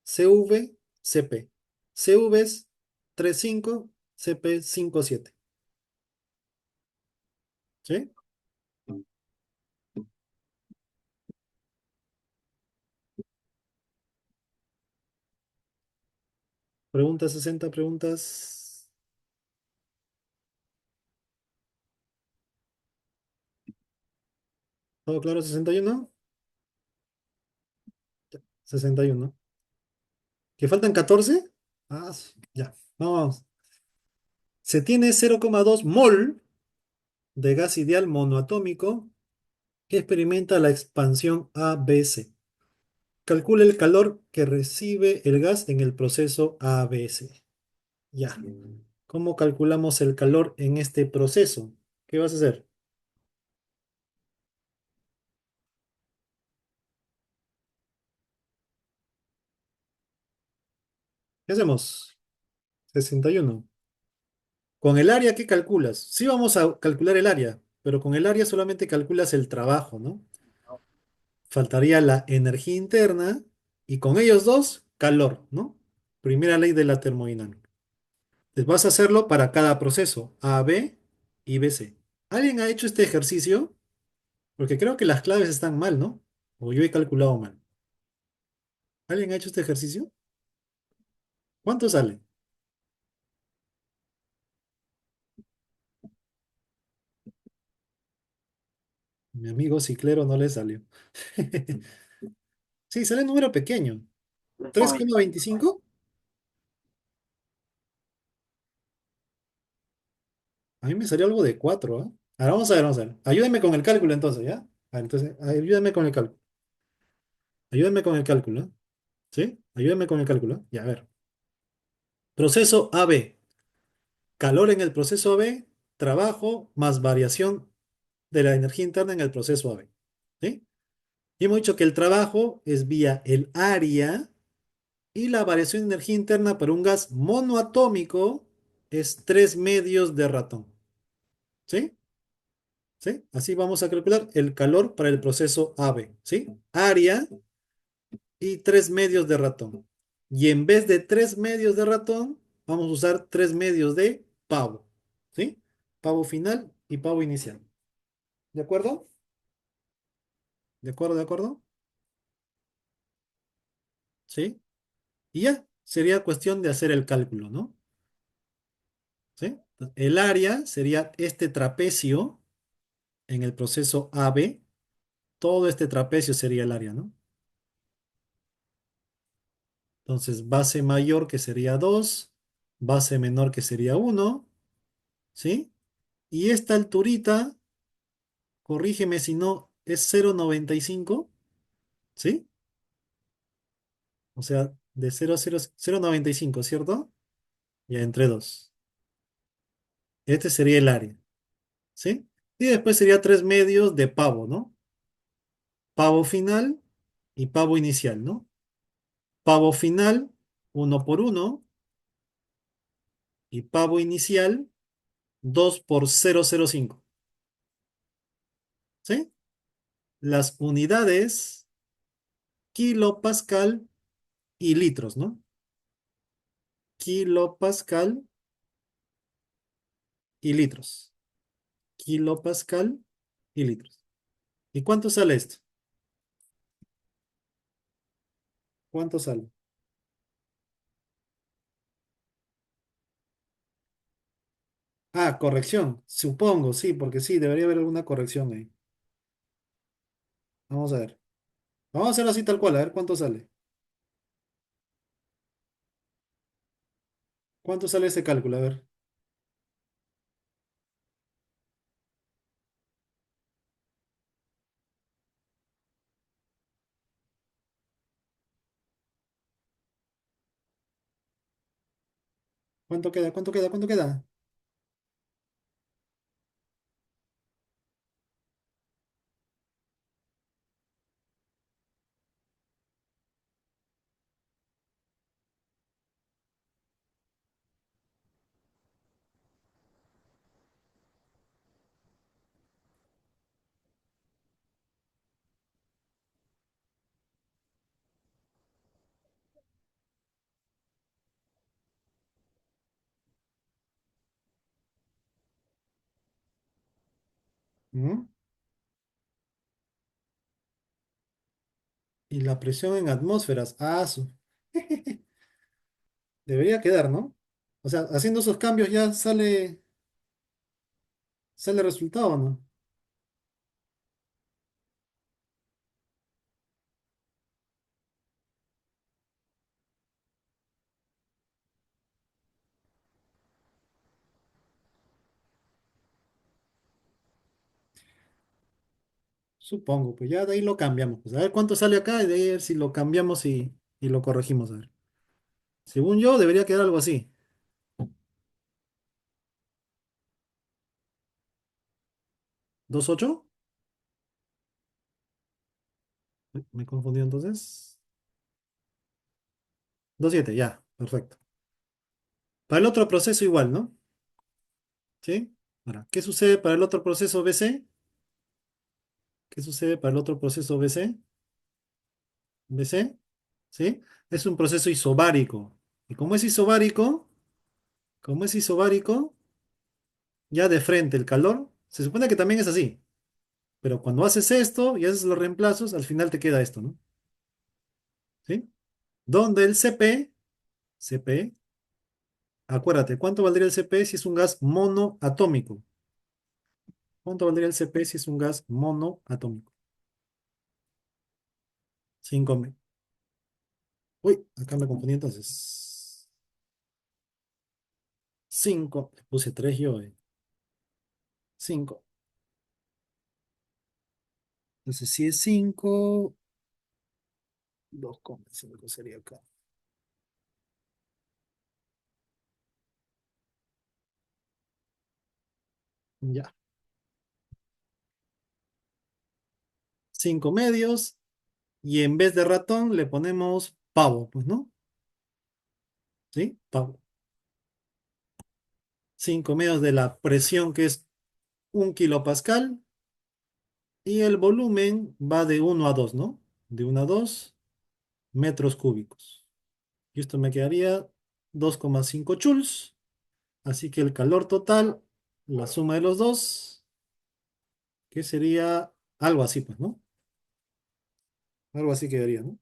CV, CP. CV es 3, 5, CP 5, 7. ¿Sí? Preguntas, 60 preguntas. ¿Todo claro? 61. 61. ¿Que faltan 14? Ah, ya. Vamos. Se tiene 0,2 mol de gas ideal monoatómico que experimenta la expansión ABC. Calcula el calor que recibe el gas en el proceso ABC. Ya. ¿Cómo calculamos el calor en este proceso? ¿Qué vas a hacer? ¿Qué hacemos? 61. Con el área, ¿qué calculas? Sí vamos a calcular el área, pero con el área solamente calculas el trabajo, ¿no? Faltaría la energía interna y con ellos dos, calor, ¿no? Primera ley de la termodinámica. Entonces vas a hacerlo para cada proceso, A, B y B, C. ¿Alguien ha hecho este ejercicio? Porque creo que las claves están mal, ¿no? O yo he calculado mal. ¿Alguien ha hecho este ejercicio? ¿Cuánto sale? Mi amigo Ciclero no le salió. Sí, sale un número pequeño. 3,25. A mí me salió algo de 4, ¿ah? Ahora vamos a ver, vamos a ver. Ayúdenme con el cálculo entonces, ¿ya? A ver, entonces, ayúdenme con el cálculo. Ayúdenme con el cálculo, ¿eh? ¿Sí? Ayúdenme con el cálculo. Ya, a ver. Proceso AB. Calor en el proceso AB, trabajo más variación de la energía interna en el proceso AB. ¿Sí? Y hemos dicho que el trabajo es vía el área y la variación de energía interna para un gas monoatómico es 3 medios de ratón. ¿Sí? ¿Sí? Así vamos a calcular el calor para el proceso AB. ¿Sí? Área y 3 medios de ratón. Y en vez de 3 medios de ratón, vamos a usar 3 medios de pavo. ¿Sí? Pavo final y pavo inicial. ¿De acuerdo? ¿De acuerdo? ¿De acuerdo? ¿Sí? Y ya, sería cuestión de hacer el cálculo, ¿no? ¿Sí? El área sería este trapecio en el proceso AB. Todo este trapecio sería el área, ¿no? Entonces, base mayor que sería 2, base menor que sería 1, ¿sí? Y esta alturita, corrígeme si no, es 0,95, ¿sí? O sea, de 0,95, ¿cierto? Ya entre 2. Este sería el área, ¿sí? Y después sería 3 medios de pavo, ¿no? Pavo final y pavo inicial, ¿no? Pavo final, uno por uno, y pavo inicial, 2 por 0,05, ¿sí? Las unidades, kilopascal y litros, ¿no? Kilopascal y litros. Kilopascal y litros. ¿Y cuánto sale esto? ¿Cuánto sale? Ah, corrección. Supongo, sí, porque sí, debería haber alguna corrección ahí. Vamos a ver. Vamos a hacerlo así tal cual, a ver cuánto sale. ¿Cuánto sale ese cálculo? A ver. ¿Cuánto queda? ¿Cuánto queda? ¿Cuánto queda? ¿Mm? Y la presión en atmósferas. Ah, debería quedar, ¿no? O sea, haciendo esos cambios ya sale resultado, ¿no? Supongo, pues ya de ahí lo cambiamos. Pues a ver cuánto sale acá y de ahí a ver si lo cambiamos y lo corregimos. A ver. Según yo, debería quedar algo así. 2,8. Me confundí entonces. 2,7, ya, perfecto. Para el otro proceso igual, ¿no? ¿Sí? Ahora, ¿qué sucede para el otro proceso BC? ¿Qué sucede para el otro proceso BC? ¿BC? ¿Sí? Es un proceso isobárico. Y como es isobárico, ya de frente el calor, se supone que también es así. Pero cuando haces esto y haces los reemplazos, al final te queda esto, ¿no? ¿Sí? Donde el CP, acuérdate, ¿cuánto valdría el CP si es un gas monoatómico? ¿Cuánto valdría el CP si es un gas monoatómico? 5. Uy, acá me confundí entonces. 5. Le puse 3 yo. 5. Entonces, si es 5, 2,5 sería acá. Ya. 5 medios. Y en vez de ratón le ponemos pavo, pues, ¿no? ¿Sí? Pavo. 5 medios de la presión que es 1 kilopascal. Y el volumen va de 1 a 2, ¿no? De 1 a 2 metros cúbicos. Y esto me quedaría 2,5 joules. Así que el calor total, la suma de los dos, que sería algo así, pues, ¿no? Algo así quedaría, ¿no?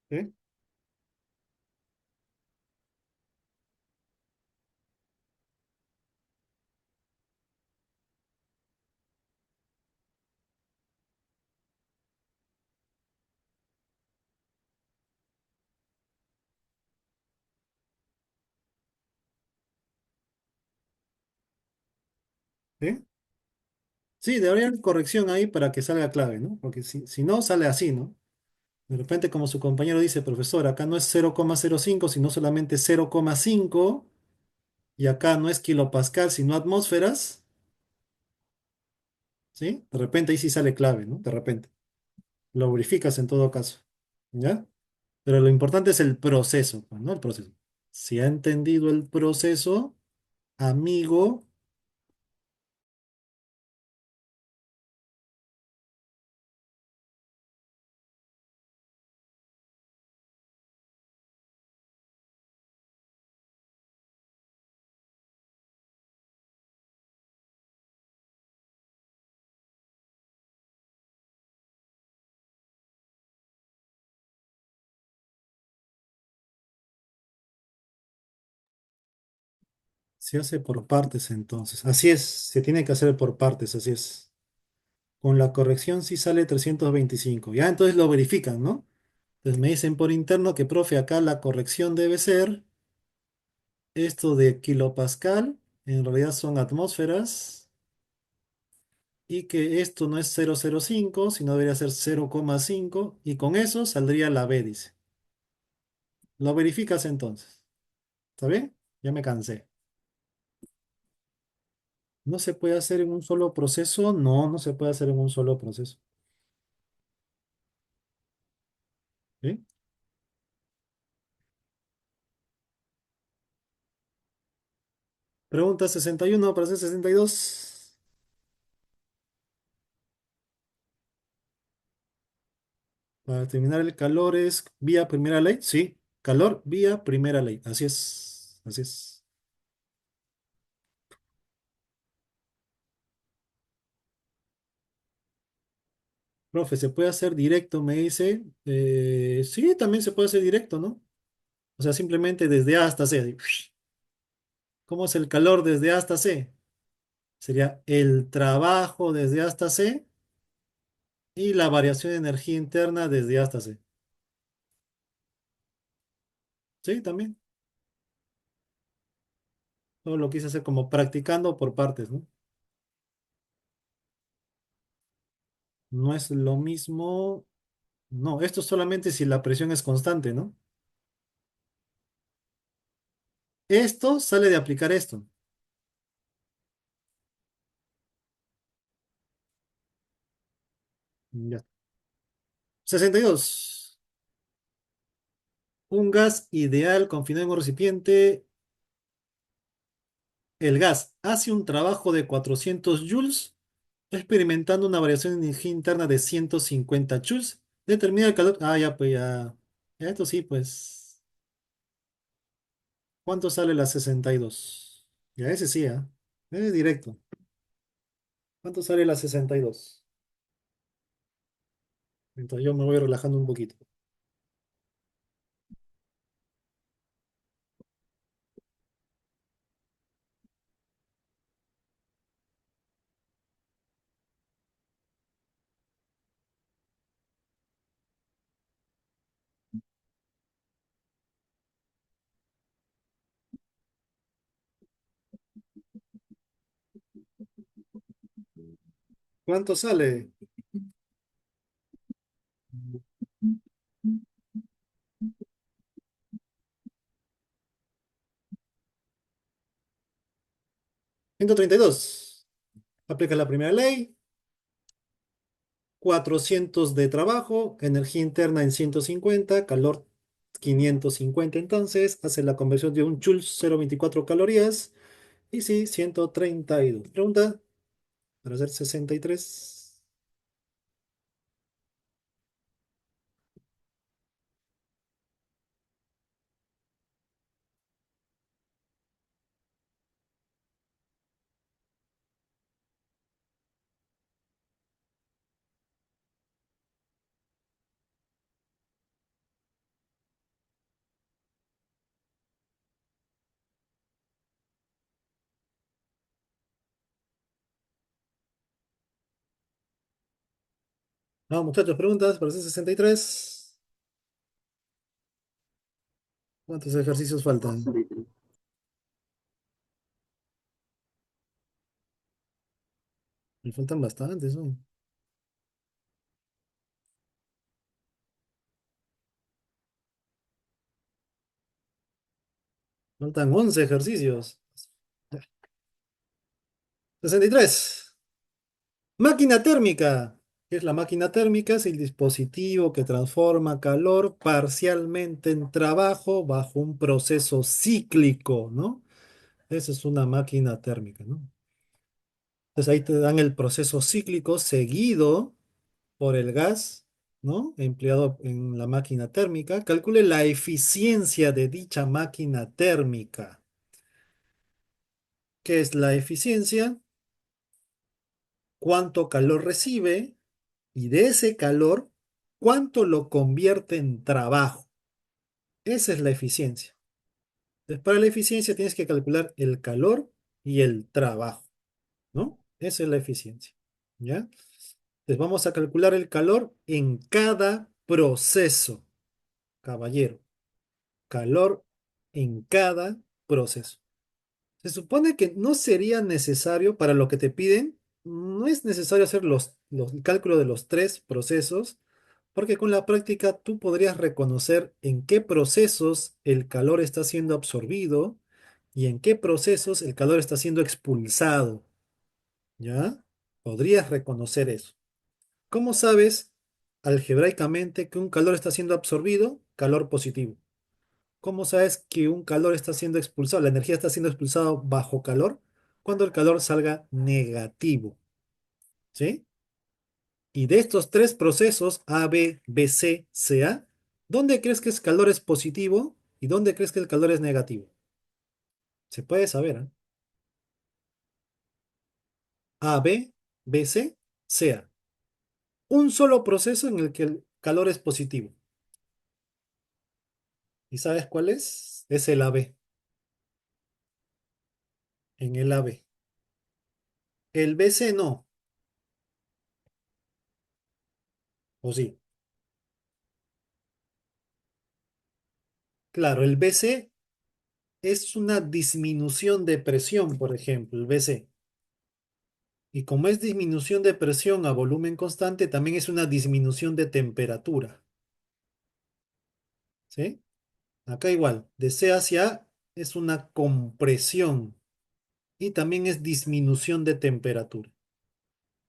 ¿Sí? ¿Sí? Sí, debería haber corrección ahí para que salga clave, ¿no? Porque si no, sale así, ¿no? De repente, como su compañero dice, profesor, acá no es 0,05 sino solamente 0,5 y acá no es kilopascal, sino atmósferas, ¿sí? De repente ahí sí sale clave, ¿no? De repente. Lo verificas en todo caso, ¿ya? Pero lo importante es el proceso, pues, ¿no? El proceso. Si ha entendido el proceso, amigo, se hace por partes entonces. Así es, se tiene que hacer por partes, así es. Con la corrección sí sale 325. Ya, entonces lo verifican, ¿no? Entonces me dicen por interno que, profe, acá la corrección debe ser esto de kilopascal, en realidad son atmósferas, y que esto no es 0,05, sino debería ser 0,5, y con eso saldría la B, dice. Lo verificas entonces. ¿Está bien? Ya me cansé. ¿No se puede hacer en un solo proceso? No, no se puede hacer en un solo proceso. ¿Sí? Pregunta 61 para hacer 62. Para determinar el calor es vía primera ley. Sí, calor vía primera ley. Así es. Así es. Profe, ¿se puede hacer directo? Me dice. Sí, también se puede hacer directo, ¿no? O sea, simplemente desde A hasta C. ¿Cómo es el calor desde A hasta C? Sería el trabajo desde A hasta C y la variación de energía interna desde A hasta C. Sí, también. Todo lo quise hacer como practicando por partes, ¿no? No es lo mismo. No, esto solamente si la presión es constante, ¿no? Esto sale de aplicar esto. Ya. 62. Un gas ideal confinado en un recipiente. El gas hace un trabajo de 400 joules, experimentando una variación de energía interna de 150 joules. Determina el calor. Ah, ya, pues ya. Ya, esto sí, pues. ¿Cuánto sale la 62? Ya, ese sí, ¿ah? Es directo. ¿Cuánto sale la 62? Entonces yo me voy relajando un poquito. ¿Cuánto sale? 132. Aplica la primera ley. 400 de trabajo, energía interna en 150, calor 550. Entonces hace la conversión de un joule 0,24 calorías. Y sí, 132. Pregunta para hacer 63. Vamos, muchachos, preguntas para hacer 63. ¿Cuántos ejercicios No, faltan? 63. Me faltan bastantes, ¿no? Faltan 11 ejercicios. 63. Máquina térmica. ¿Qué es la máquina térmica? Es el dispositivo que transforma calor parcialmente en trabajo bajo un proceso cíclico, ¿no? Esa es una máquina térmica, ¿no? Entonces ahí te dan el proceso cíclico seguido por el gas, ¿no? Empleado en la máquina térmica. Calcule la eficiencia de dicha máquina térmica. ¿Qué es la eficiencia? ¿Cuánto calor recibe? Y de ese calor, ¿cuánto lo convierte en trabajo? Esa es la eficiencia. Entonces, para la eficiencia tienes que calcular el calor y el trabajo, ¿no? Esa es la eficiencia, ¿ya? Entonces vamos a calcular el calor en cada proceso, caballero. Calor en cada proceso. Se supone que no sería necesario para lo que te piden, no es necesario hacer el cálculo de los tres procesos, porque con la práctica tú podrías reconocer en qué procesos el calor está siendo absorbido y en qué procesos el calor está siendo expulsado, ¿ya? Podrías reconocer eso. ¿Cómo sabes algebraicamente que un calor está siendo absorbido? Calor positivo. ¿Cómo sabes que un calor está siendo expulsado? La energía está siendo expulsada bajo calor cuando el calor salga negativo, ¿sí? Y de estos tres procesos, A, B, B, C, C, A, ¿dónde crees que el calor es positivo y dónde crees que el calor es negativo? Se puede saber, ¿eh? A, B, B, C, C, A. Un solo proceso en el que el calor es positivo. ¿Y sabes cuál es? Es el AB, en el AB. El BC no, ¿o sí? Claro, el BC es una disminución de presión, por ejemplo, el BC. Y como es disminución de presión a volumen constante, también es una disminución de temperatura, ¿sí? Acá igual, de C hacia A es una compresión y también es disminución de temperatura.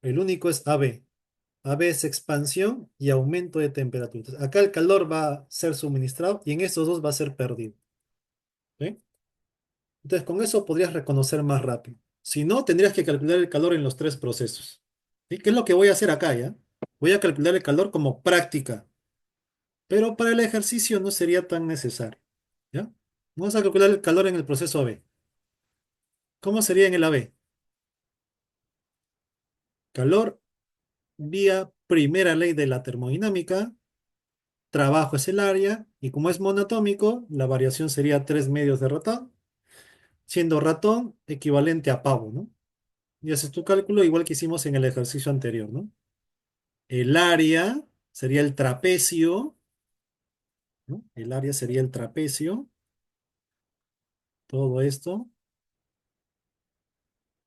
El único es AB. AB es expansión y aumento de temperatura. Entonces, acá el calor va a ser suministrado y en estos dos va a ser perdido, ¿sí? Entonces, con eso podrías reconocer más rápido. Si no, tendrías que calcular el calor en los tres procesos. ¿Sí? ¿Qué es lo que voy a hacer acá, ya? Voy a calcular el calor como práctica, pero para el ejercicio no sería tan necesario, ¿ya? Vamos a calcular el calor en el proceso AB. ¿Cómo sería en el AB? Calor vía primera ley de la termodinámica, trabajo es el área, y como es monotómico, la variación sería 3 medios de ratón, siendo ratón equivalente a pavo, ¿no? Y haces tu cálculo igual que hicimos en el ejercicio anterior, ¿no? El área sería el trapecio, ¿no? El área sería el trapecio, todo esto,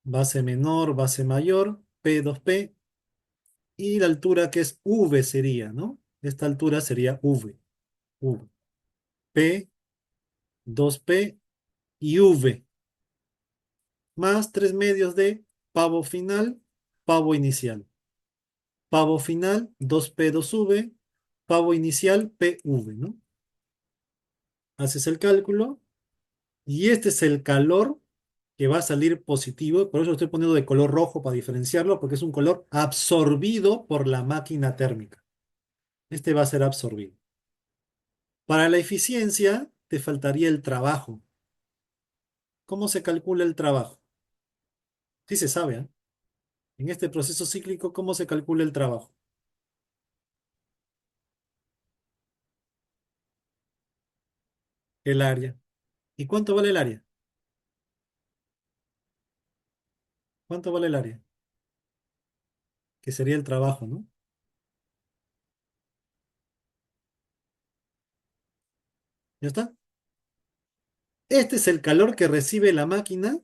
base menor, base mayor, P 2P, y la altura que es V sería, ¿no? Esta altura sería V, V, P, 2P y V, más 3 medios de pavo final, pavo inicial. Pavo final, 2P, 2V, pavo inicial, PV, ¿no? Haces el cálculo y este es el calor que va a salir positivo, por eso lo estoy poniendo de color rojo para diferenciarlo, porque es un color absorbido por la máquina térmica. Este va a ser absorbido. Para la eficiencia, te faltaría el trabajo. ¿Cómo se calcula el trabajo? Sí se sabe, ¿eh? En este proceso cíclico, ¿cómo se calcula el trabajo? El área. ¿Y cuánto vale el área? ¿Cuánto vale el área? Que sería el trabajo, ¿no? ¿Ya está? Este es el calor que recibe la máquina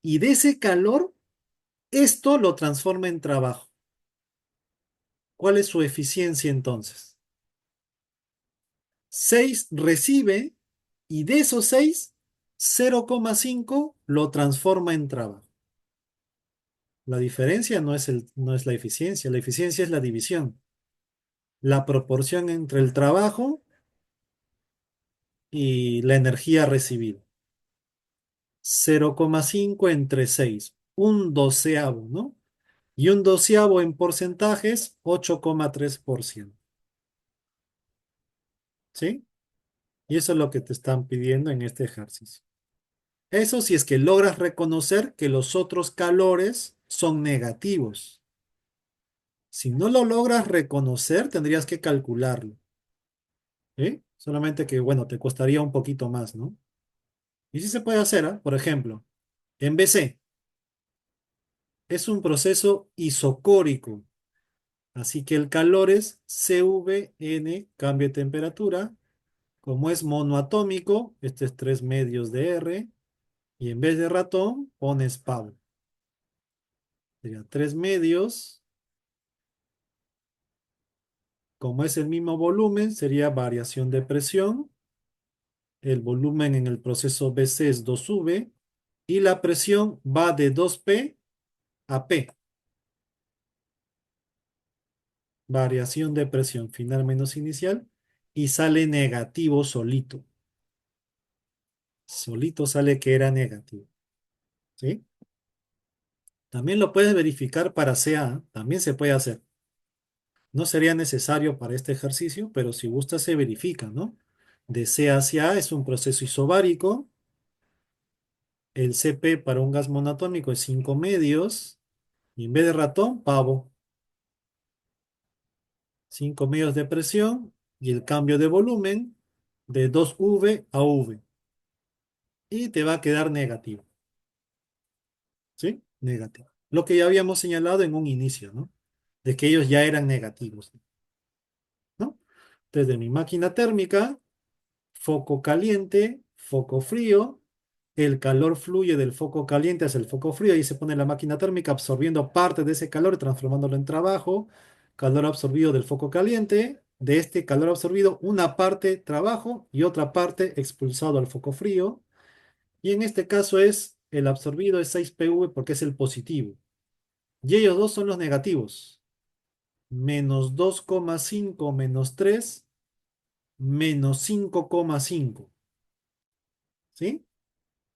y de ese calor Esto lo transforma en trabajo. ¿Cuál es su eficiencia entonces? 6 recibe y de esos 6, 0,5 lo transforma en trabajo. La diferencia no es la eficiencia es la división, la proporción entre el trabajo y la energía recibida. 0,5 entre 6, un doceavo, ¿no? Y un doceavo en porcentajes, 8,3%. ¿Sí? Y eso es lo que te están pidiendo en este ejercicio. Eso si es que logras reconocer que los otros calores son negativos. Si no lo logras reconocer, tendrías que calcularlo. ¿Sí? Solamente que, bueno, te costaría un poquito más, ¿no? Y sí se puede hacer, ¿ah? Por ejemplo, en BC es un proceso isocórico. Así que el calor es CVN, cambio de temperatura. Como es monoatómico, este es 3 medios de R. Y en vez de ratón, pones pavo. Sería 3 medios. Como es el mismo volumen, sería variación de presión. El volumen en el proceso BC es 2V. Y la presión va de 2P a P. Variación de presión final menos inicial. Y sale negativo solito. Solito sale que era negativo. ¿Sí? También lo puedes verificar para CA. También se puede hacer. No sería necesario para este ejercicio, pero si gusta se verifica, ¿no? De C hacia A es un proceso isobárico. El CP para un gas monotómico es 5 medios. Y en vez de ratón, pavo. 5 medios de presión y el cambio de volumen de 2V a V. Y te va a quedar negativo. ¿Sí? Negativo. Lo que ya habíamos señalado en un inicio, ¿no? De que ellos ya eran negativos, ¿no? Desde mi máquina térmica, foco caliente, foco frío. El calor fluye del foco caliente hacia el foco frío y se pone la máquina térmica absorbiendo parte de ese calor y transformándolo en trabajo. Calor absorbido del foco caliente. De este calor absorbido, una parte trabajo y otra parte expulsado al foco frío. Y en este caso es el absorbido es 6 PV porque es el positivo. Y ellos dos son los negativos. Menos 2,5 menos 3 menos 5,5. ¿Sí?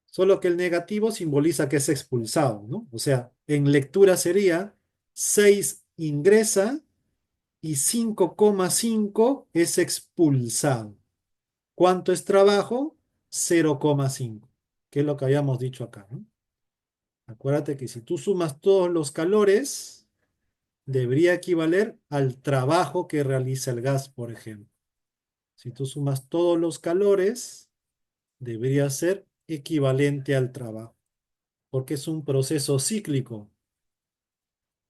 Solo que el negativo simboliza que es expulsado, ¿no? O sea, en lectura sería 6 ingresa y 5,5 es expulsado. ¿Cuánto es trabajo? 0,5, que es lo que habíamos dicho acá, ¿no? Acuérdate que si tú sumas todos los calores, debería equivaler al trabajo que realiza el gas, por ejemplo. Si tú sumas todos los calores, debería ser equivalente al trabajo, porque es un proceso cíclico.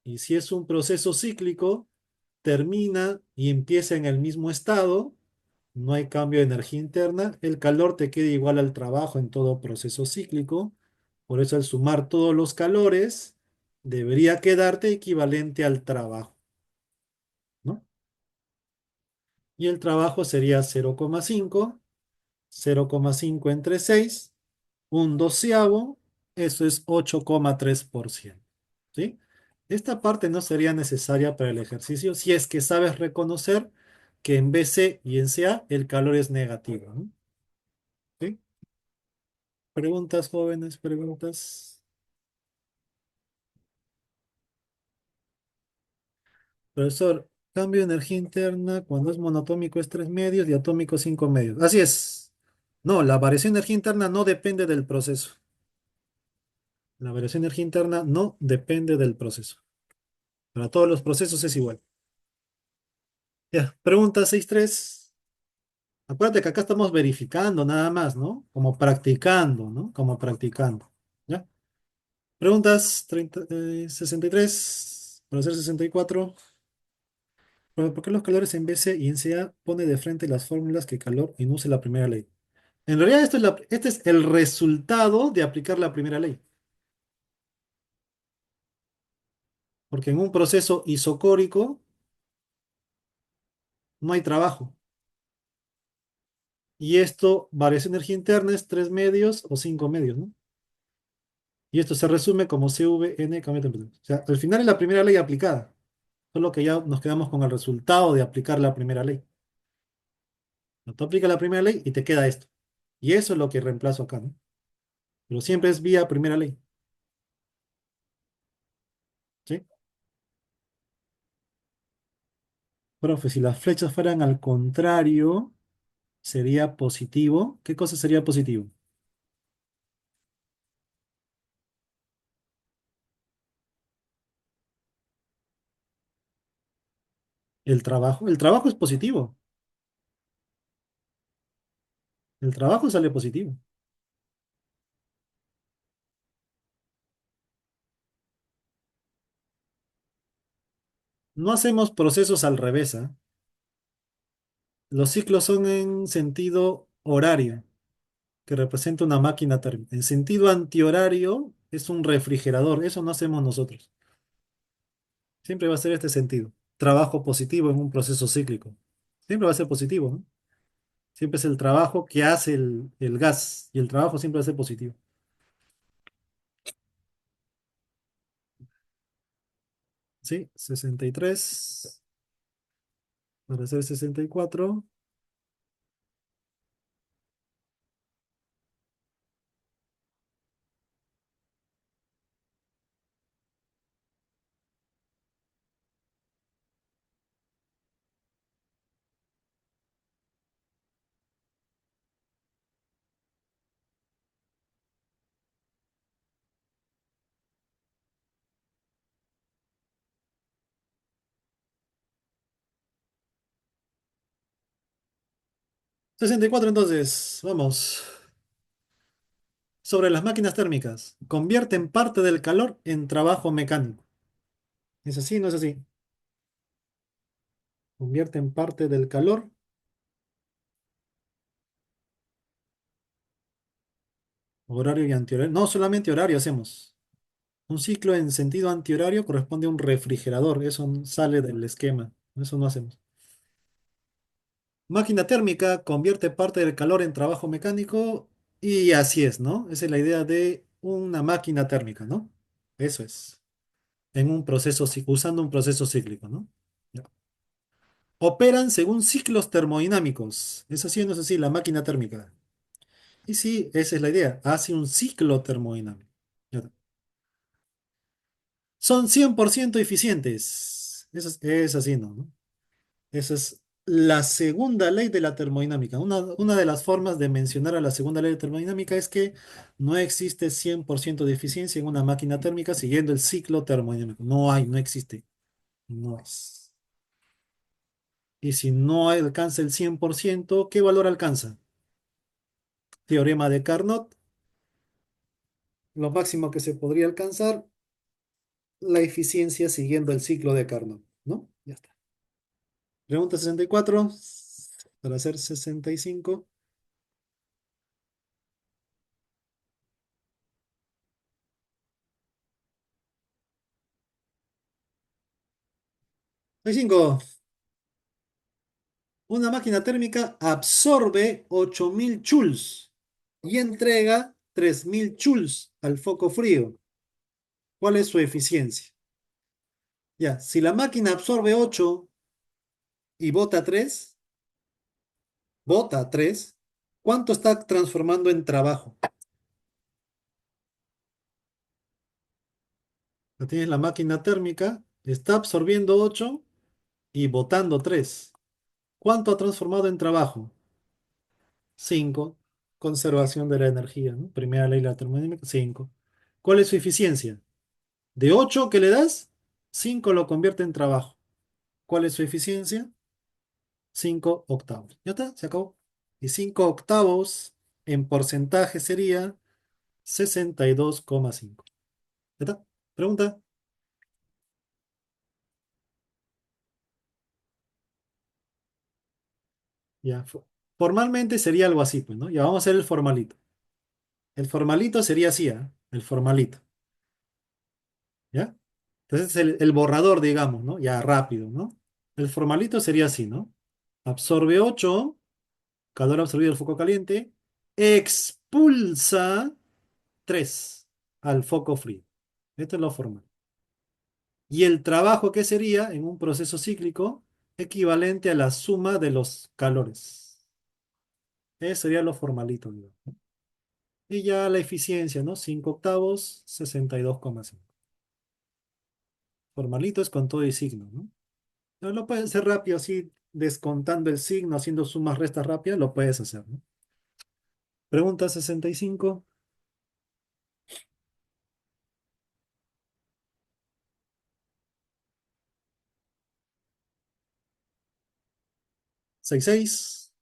Y si es un proceso cíclico, termina y empieza en el mismo estado, no hay cambio de energía interna, el calor te queda igual al trabajo en todo proceso cíclico. Por eso al sumar todos los calores, debería quedarte equivalente al trabajo, ¿no? Y el trabajo sería 0,5, 0,5 entre 6, un doceavo, eso es 8,3%. ¿Sí? Esta parte no sería necesaria para el ejercicio si es que sabes reconocer que en BC y en CA el calor es negativo, ¿no? ¿Sí? Preguntas, jóvenes, preguntas. Profesor, cambio de energía interna cuando es monotómico es 3 medios y atómico 5 medios. Así es. No, la variación de energía interna no depende del proceso. La variación de energía interna no depende del proceso. Para todos los procesos es igual. Ya, pregunta 6.3. Acuérdate que acá estamos verificando nada más, ¿no? Como practicando, ¿no? Como practicando. ¿Ya? Preguntas 63, para hacer 64. ¿Por qué los calores en BC y en CA pone de frente las fórmulas que calor induce la primera ley? En realidad este es el resultado de aplicar la primera ley. Porque en un proceso isocórico no hay trabajo. Y esto, variación de energía interna es 3 medios o 5 medios, ¿no? Y esto se resume como CVN cambio de temperatura. O sea, al final es la primera ley aplicada. Solo que ya nos quedamos con el resultado de aplicar la primera ley. Tú aplicas la primera ley y te queda esto. Y eso es lo que reemplazo acá, ¿no? Pero siempre es vía primera ley. ¿Sí? Profe, si las flechas fueran al contrario, sería positivo. ¿Qué cosa sería positivo? El trabajo. El trabajo es positivo. El trabajo sale positivo. No hacemos procesos al revés, ¿ah? Los ciclos son en sentido horario, que representa una máquina térmica. En sentido antihorario es un refrigerador. Eso no hacemos nosotros. Siempre va a ser este sentido. Trabajo positivo en un proceso cíclico. Siempre va a ser positivo, ¿no? Siempre es el trabajo que hace el gas y el trabajo siempre va a ser positivo. ¿Sí? 63 para hacer 64. 64 entonces, vamos. Sobre las máquinas térmicas. Convierten parte del calor en trabajo mecánico. ¿Es así? ¿No es así? Convierten parte del calor. Horario y antihorario. No solamente horario hacemos. Un ciclo en sentido antihorario corresponde a un refrigerador. Eso sale del esquema. Eso no hacemos. Máquina térmica convierte parte del calor en trabajo mecánico y así es, ¿no? Esa es la idea de una máquina térmica, ¿no? Eso es. En un proceso, usando un proceso cíclico, ¿no? Ya. Operan según ciclos termodinámicos. ¿Es así o no es así? La máquina térmica. Y sí, esa es la idea. Hace un ciclo termodinámico. Ya está. Son 100% eficientes. Es así, ¿no? Esa es la segunda ley de la termodinámica. Una de las formas de mencionar a la segunda ley de termodinámica es que no existe 100% de eficiencia en una máquina térmica siguiendo el ciclo termodinámico. No hay, no existe. No es. Y si no alcanza el 100%, ¿qué valor alcanza? Teorema de Carnot. Lo máximo que se podría alcanzar, la eficiencia siguiendo el ciclo de Carnot, ¿no? Ya está. Pregunta 64 para hacer 65. 65. Una máquina térmica absorbe 8000 joules y entrega 3000 joules al foco frío. ¿Cuál es su eficiencia? Ya, si la máquina absorbe 8 y bota 3, ¿cuánto está transformando en trabajo? Ya tienes la máquina térmica, está absorbiendo 8 y botando 3. ¿Cuánto ha transformado en trabajo? 5. Conservación de la energía, ¿no? Primera ley de la termodinámica, 5. ¿Cuál es su eficiencia? De 8 que le das, 5 lo convierte en trabajo. ¿Cuál es su eficiencia? 5 octavos. Ya está, se acabó. Y 5 octavos en porcentaje sería 62,5. ¿Ya está? Pregunta. Ya. Formalmente sería algo así, pues, ¿no? Ya vamos a hacer el formalito. El formalito sería así, ¿ah? El formalito. ¿Ya? Entonces el borrador, digamos, ¿no? Ya rápido, ¿no? El formalito sería así, ¿no? Absorbe 8, calor absorbido del foco caliente, expulsa 3 al foco frío. Esto es lo formal. Y el trabajo que sería en un proceso cíclico equivalente a la suma de los calores. Eso sería lo formalito, digamos. Y ya la eficiencia, ¿no? 5 octavos, 62,5. Formalito es con todo y signo, ¿no? No lo puedes hacer rápido, así, descontando el signo, haciendo sumas, restas rápidas, lo puedes hacer, ¿no? Pregunta 65. 66.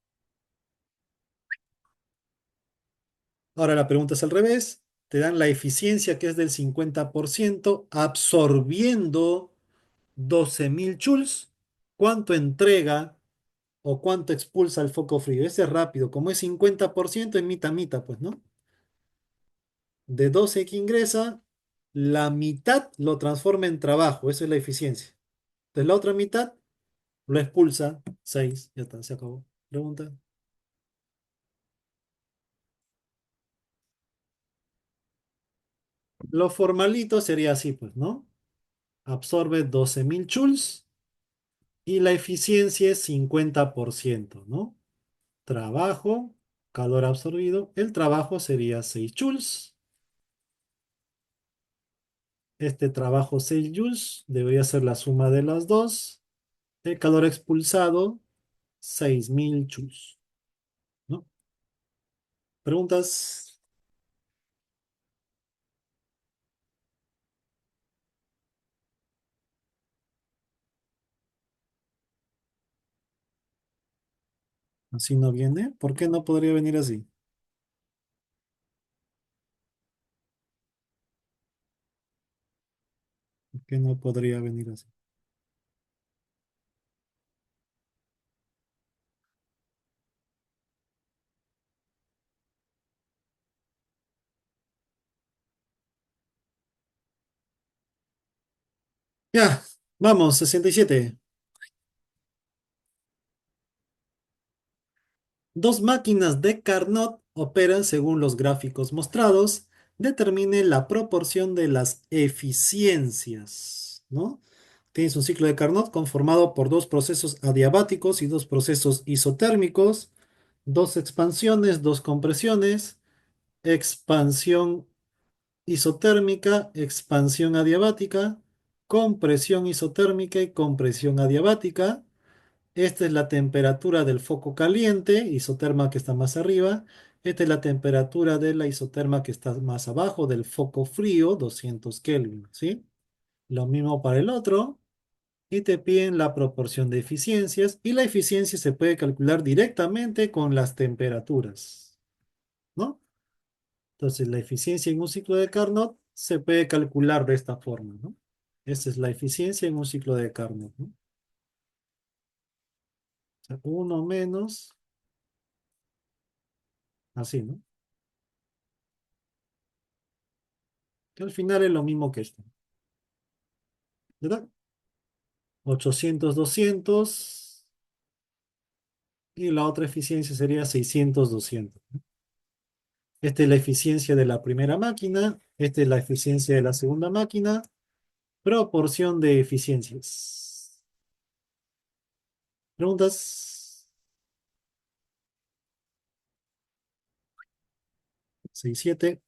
Ahora la pregunta es al revés. Te dan la eficiencia que es del 50% absorbiendo 12.000 joules. ¿Cuánto entrega o cuánto expulsa el foco frío? Ese es rápido. Como es 50% es mitad, mitad, pues, ¿no? De 12 que ingresa, la mitad lo transforma en trabajo. Esa es la eficiencia. Entonces la otra mitad lo expulsa. 6. Ya está, se acabó. Pregunta. Lo formalito sería así, pues, ¿no? Absorbe 12.000 joules y la eficiencia es 50%, ¿no? Trabajo, calor absorbido. El trabajo sería 6 joules. Este trabajo 6 joules debería ser la suma de las dos. El calor expulsado, 6.000 joules, ¿no? ¿Preguntas? Así no viene. ¿Por qué no podría venir así? ¿Por qué no podría venir así? Ya, vamos, 67. Dos máquinas de Carnot operan según los gráficos mostrados. Determine la proporción de las eficiencias, ¿no? Tienes un ciclo de Carnot conformado por dos procesos adiabáticos y dos procesos isotérmicos, dos expansiones, dos compresiones, expansión isotérmica, expansión adiabática, compresión isotérmica y compresión adiabática. Esta es la temperatura del foco caliente, isoterma que está más arriba. Esta es la temperatura de la isoterma que está más abajo, del foco frío, 200 Kelvin, ¿sí? Lo mismo para el otro. Y te piden la proporción de eficiencias. Y la eficiencia se puede calcular directamente con las temperaturas, ¿no? Entonces, la eficiencia en un ciclo de Carnot se puede calcular de esta forma, ¿no? Esta es la eficiencia en un ciclo de Carnot, ¿no? O sea, uno menos, así, ¿no? Que al final es lo mismo que esto, ¿verdad? 800 200 y la otra eficiencia sería 600 200. Esta es la eficiencia de la primera máquina, esta es la eficiencia de la segunda máquina, proporción de eficiencias. ¿Preguntas? 67.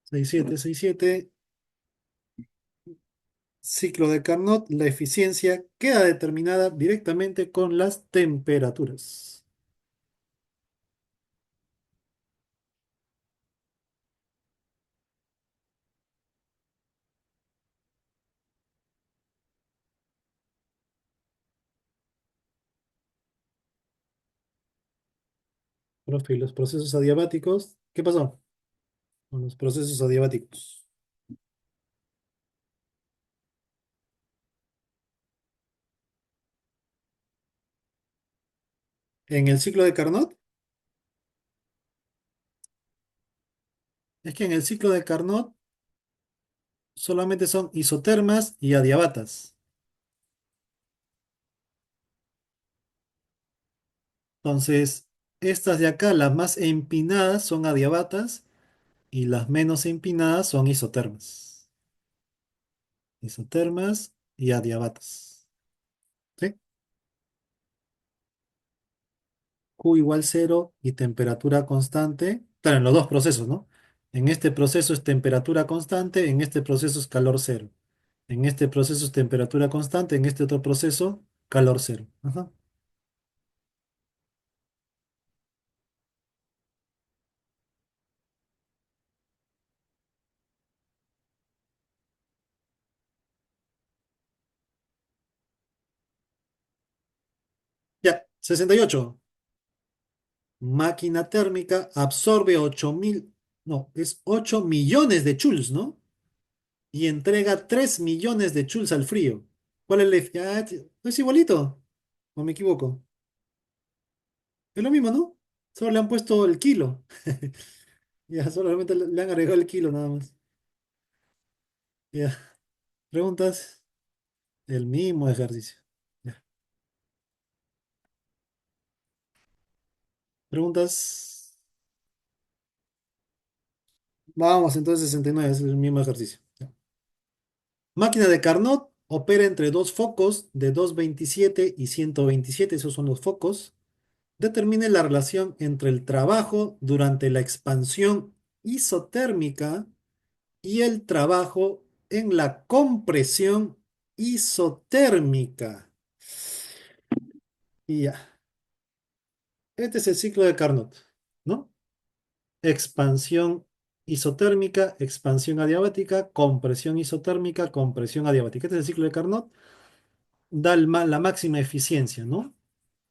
67 67. Ciclo de Carnot, la eficiencia queda determinada directamente con las temperaturas. Profe, ¿y los procesos adiabáticos? ¿Qué pasó con los procesos adiabáticos? En el ciclo de Carnot, es que en el ciclo de Carnot solamente son isotermas y adiabatas. Entonces, estas de acá, las más empinadas son adiabatas y las menos empinadas son isotermas. Isotermas y adiabatas. ¿Sí? Q igual cero y temperatura constante. Claro, en los dos procesos, ¿no? En este proceso es temperatura constante, en este proceso es calor cero. En este proceso es temperatura constante, en este otro proceso, calor cero. Ajá. Ya, 68. Máquina térmica absorbe 8.000, no, es 8 millones de joules, ¿no? Y entrega 3 millones de joules al frío. ¿Cuál es ya, es igualito? ¿O me equivoco? Es lo mismo, ¿no? Solo le han puesto el kilo. Ya, solamente le han agregado el kilo nada más. Ya, preguntas, el mismo ejercicio. Ya, preguntas, vamos, entonces 69 es el mismo ejercicio. Ya. Máquina de Carnot opera entre dos focos de 227 y 127, esos son los focos. Determine la relación entre el trabajo durante la expansión isotérmica y el trabajo en la compresión isotérmica. Y ya, este es el ciclo de Carnot, ¿no? Expansión isotérmica, expansión adiabática, compresión isotérmica, compresión adiabática. Este es el ciclo de Carnot. Da la máxima eficiencia, ¿no?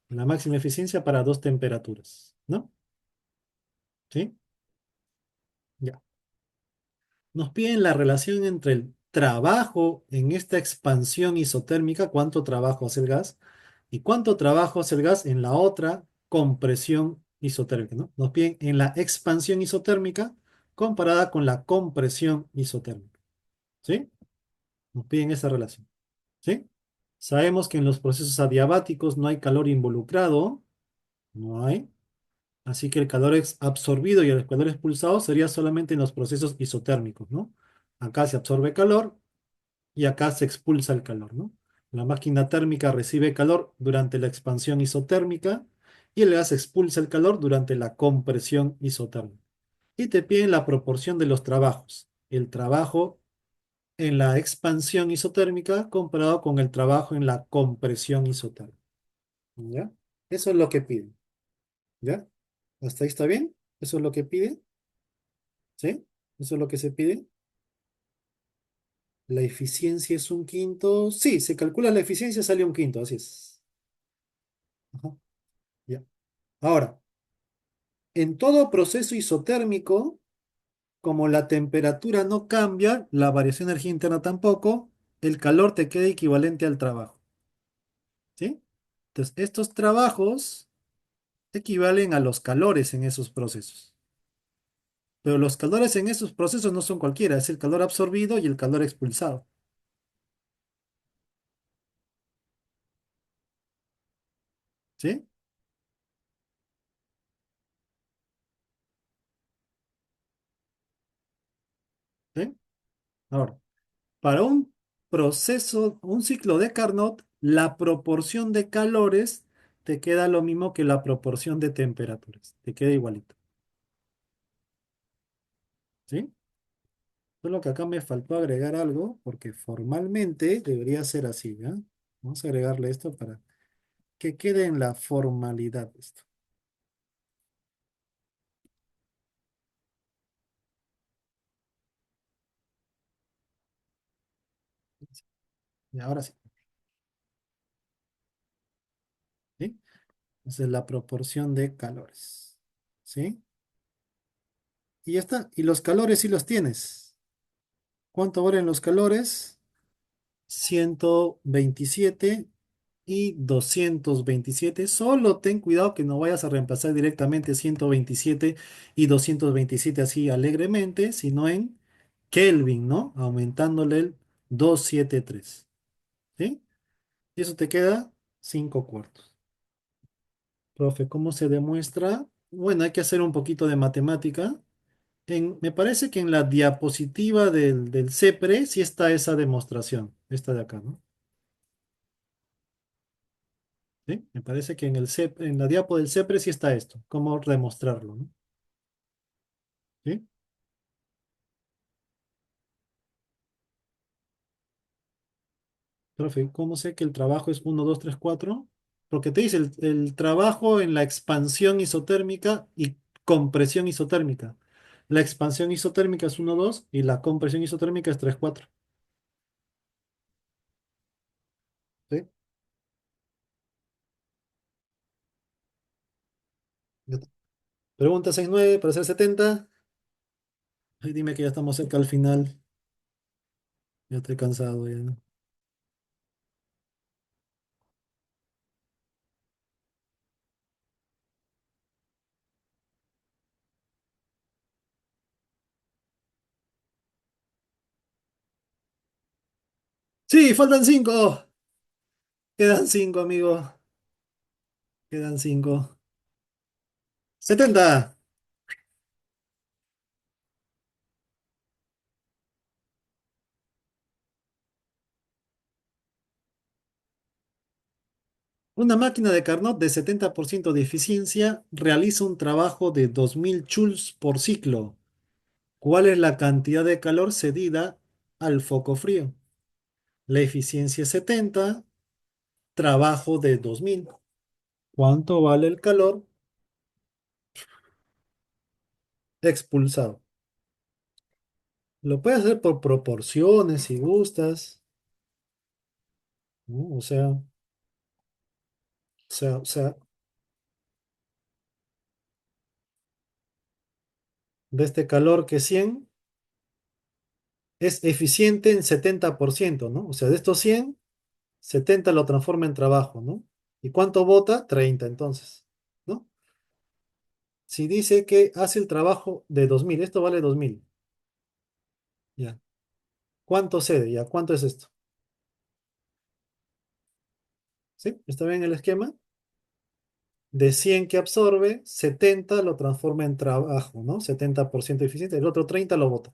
La máxima eficiencia para dos temperaturas, ¿no? ¿Sí? Ya. Nos piden la relación entre el trabajo en esta expansión isotérmica, cuánto trabajo hace el gas, y cuánto trabajo hace el gas en la otra compresión isotérmica, ¿no? Nos piden en la expansión isotérmica comparada con la compresión isotérmica, ¿sí? Nos piden esa relación, ¿sí? Sabemos que en los procesos adiabáticos no hay calor involucrado, no hay. Así que el calor es absorbido y el calor expulsado sería solamente en los procesos isotérmicos, ¿no? Acá se absorbe calor y acá se expulsa el calor, ¿no? La máquina térmica recibe calor durante la expansión isotérmica y el gas expulsa el calor durante la compresión isotérmica. Y te piden la proporción de los trabajos. El trabajo en la expansión isotérmica comparado con el trabajo en la compresión isotérmica. ¿Ya? Eso es lo que piden. ¿Ya? ¿Hasta ahí está bien? Eso es lo que piden. ¿Sí? Eso es lo que se pide. La eficiencia es un quinto. Sí, se calcula la eficiencia, sale un quinto, así es. Ajá, ya. Ahora, en todo proceso isotérmico, como la temperatura no cambia, la variación de energía interna tampoco, el calor te queda equivalente al trabajo. ¿Sí? Entonces, estos trabajos equivalen a los calores en esos procesos. Pero los calores en esos procesos no son cualquiera, es el calor absorbido y el calor expulsado. ¿Sí? ¿Sí? Ahora. Para un proceso, un ciclo de Carnot, la proporción de calores te queda lo mismo que la proporción de temperaturas. Te queda igualito. ¿Sí? Solo que acá me faltó agregar algo, porque formalmente debería ser así, ¿ya? Vamos a agregarle esto para que quede en la formalidad esto. Y ahora sí. ¿Sí? Esa es la proporción de calores. ¿Sí? Y ya está. Y los calores sí los tienes. ¿Cuánto valen los calores? 127 y 227. Solo ten cuidado que no vayas a reemplazar directamente 127 y 227 así alegremente, sino en Kelvin, ¿no? Aumentándole el 273. ¿Sí? Y eso te queda 5 cuartos. Profe, ¿cómo se demuestra? Bueno, hay que hacer un poquito de matemática. Me parece que en la diapositiva del CEPRE sí está esa demostración, esta de acá, ¿no? ¿Sí? Me parece que en en la diapo del CEPRE sí está esto, cómo demostrarlo, ¿no? ¿Sí? Profe, ¿cómo sé que el trabajo es 1, 2, 3, 4? Porque te dice el trabajo en la expansión isotérmica y compresión isotérmica. La expansión isotérmica es 1, 2 y la compresión isotérmica es 3, 4. ¿Sí? Ya te- Pregunta 6, 9 para hacer 70. Ay, dime que ya estamos cerca al final. Ya estoy cansado ya. Sí, faltan 5. Quedan 5, amigo. Quedan 5. 70. Una máquina de Carnot de 70% de eficiencia realiza un trabajo de 2000 joules por ciclo. ¿Cuál es la cantidad de calor cedida al foco frío? La eficiencia es 70, trabajo de 2000. ¿Cuánto vale el calor expulsado? Lo puedes hacer por proporciones si gustas, ¿no? O sea, de este calor que 100 es eficiente en 70%, ¿no? O sea, de estos 100, 70 lo transforma en trabajo, ¿no? ¿Y cuánto bota? 30 entonces, ¿no? Si dice que hace el trabajo de 2000, esto vale 2000, ya. ¿Cuánto cede? Ya, ¿cuánto es esto? ¿Sí? ¿Está bien el esquema? De 100 que absorbe, 70 lo transforma en trabajo, ¿no? 70% eficiente, el otro 30 lo bota.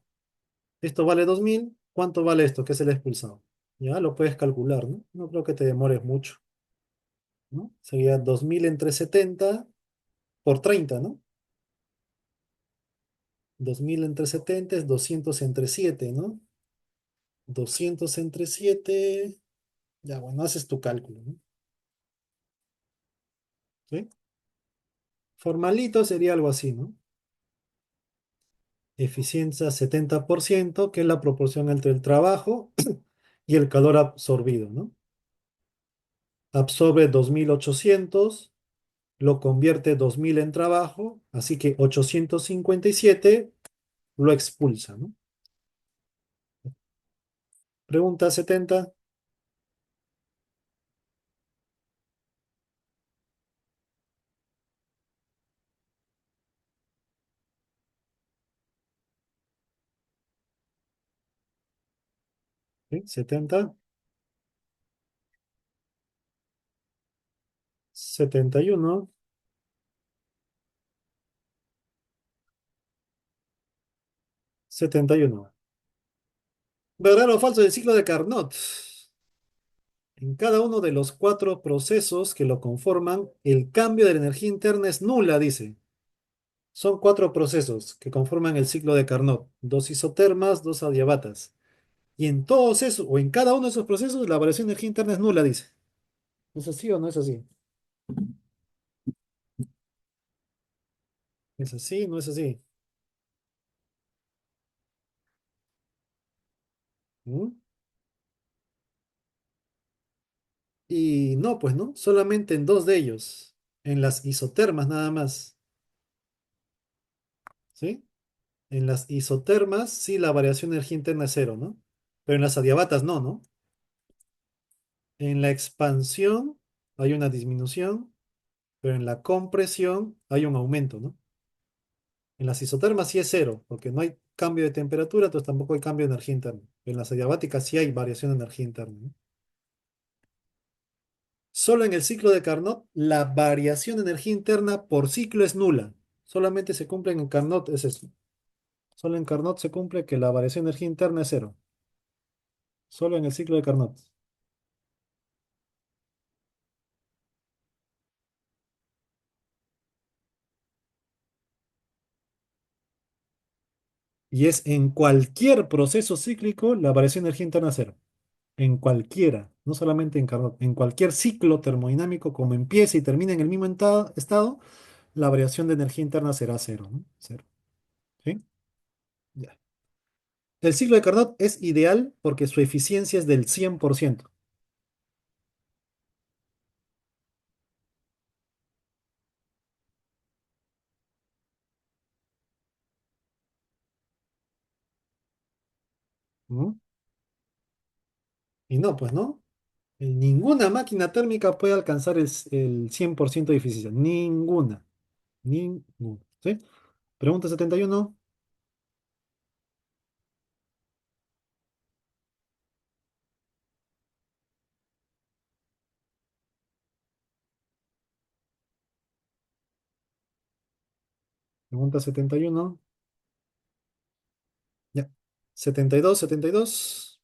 Esto vale 2000, ¿cuánto vale esto? Que es el expulsado. Ya, lo puedes calcular, ¿no? No creo que te demores mucho, ¿no? Sería 2000 entre 70 por 30, ¿no? 2000 entre 70 es 200 entre 7, ¿no? 200 entre 7, ya bueno, haces tu cálculo, ¿no? ¿Sí? Formalito sería algo así, ¿no? Eficiencia 70%, que es la proporción entre el trabajo y el calor absorbido, ¿no? Absorbe 2800, lo convierte 2000 en trabajo, así que 857 lo expulsa, ¿no? Pregunta 70. ¿Sí? 70, 71, 71. ¿Verdadero o falso del ciclo de Carnot? En cada uno de los cuatro procesos que lo conforman, el cambio de la energía interna es nula, dice. Son cuatro procesos que conforman el ciclo de Carnot, dos isotermas, dos adiabatas. Y en todos esos, o en cada uno de esos procesos, la variación de energía interna es nula, dice. ¿Es así o no es así? ¿Es así? ¿No es así? ¿Mm? Y no, pues no, solamente en dos de ellos, en las isotermas nada más, ¿sí? En las isotermas sí la variación de energía interna es cero, ¿no? Pero en las adiabatas no, ¿no? En la expansión hay una disminución, pero en la compresión hay un aumento, ¿no? En las isotermas sí es cero, porque no hay cambio de temperatura, entonces tampoco hay cambio de energía interna. En las adiabáticas sí hay variación de energía interna, ¿no? Solo en el ciclo de Carnot, la variación de energía interna por ciclo es nula. Solamente se cumple en Carnot, es eso. Solo en Carnot se cumple que la variación de energía interna es cero. Solo en el ciclo de Carnot. Y es en cualquier proceso cíclico la variación de energía interna es cero. En cualquiera, no solamente en Carnot, en cualquier ciclo termodinámico, como empiece y termine en el mismo estado, la variación de energía interna será cero, ¿no? Cero. ¿Sí? Ya. El ciclo de Carnot es ideal porque su eficiencia es del 100%. ¿No? Y no, pues no. Ninguna máquina térmica puede alcanzar el 100% de eficiencia. Ninguna. Ninguna. ¿Sí? Pregunta 71. Pregunta 71. Ya. 72, 72.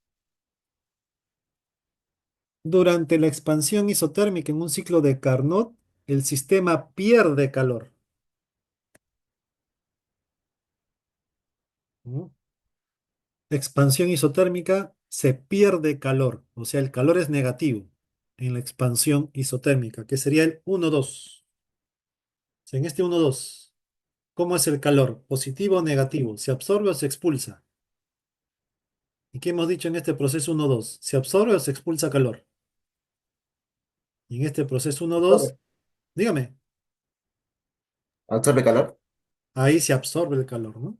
Durante la expansión isotérmica en un ciclo de Carnot, el sistema pierde calor. ¿No? Expansión isotérmica se pierde calor, o sea, el calor es negativo en la expansión isotérmica, que sería el 1,2. O sea, en este 1,2, ¿cómo es el calor? ¿Positivo o negativo? ¿Se absorbe o se expulsa? ¿Y qué hemos dicho en este proceso 1,2? ¿Se absorbe o se expulsa calor? Y en este proceso 1,2, Absorbe. dígame, Absorbe calor. ahí se absorbe el calor, ¿no?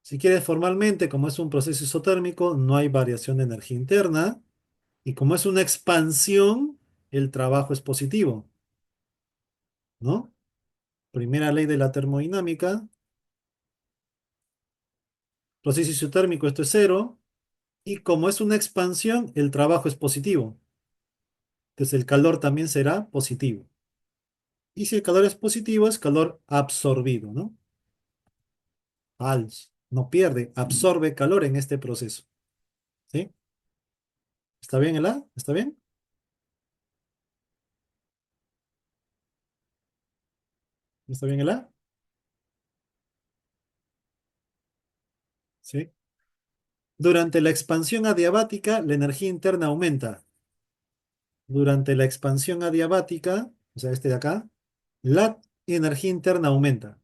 Si quieres formalmente, como es un proceso isotérmico, no hay variación de energía interna. Y como es una expansión, el trabajo es positivo, ¿no? Primera ley de la termodinámica. Proceso isotérmico, esto es cero. Y como es una expansión, el trabajo es positivo. Entonces el calor también será positivo. Y si el calor es positivo, es calor absorbido, ¿no? Falso. No pierde, absorbe calor en este proceso. ¿Sí? ¿Está bien el A? ¿Está bien? ¿Está bien el A? ¿Sí? Durante la expansión adiabática, la energía interna aumenta. Durante la expansión adiabática, o sea, este de acá, la energía interna aumenta.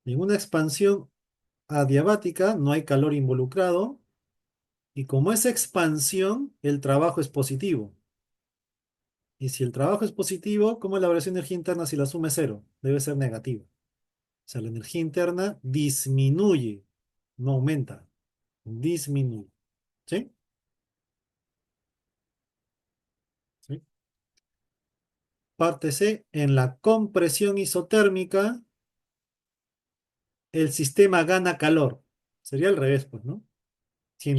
En una expansión adiabática no hay calor involucrado y como es expansión, el trabajo es positivo. Y si el trabajo es positivo, ¿cómo es la variación de energía interna si la suma es cero? Debe ser negativa. O sea, la energía interna disminuye, no aumenta, disminuye. ¿Sí? ¿Sí? Parte C, en la compresión isotérmica, el sistema gana calor. Sería al revés, pues, ¿no? Si en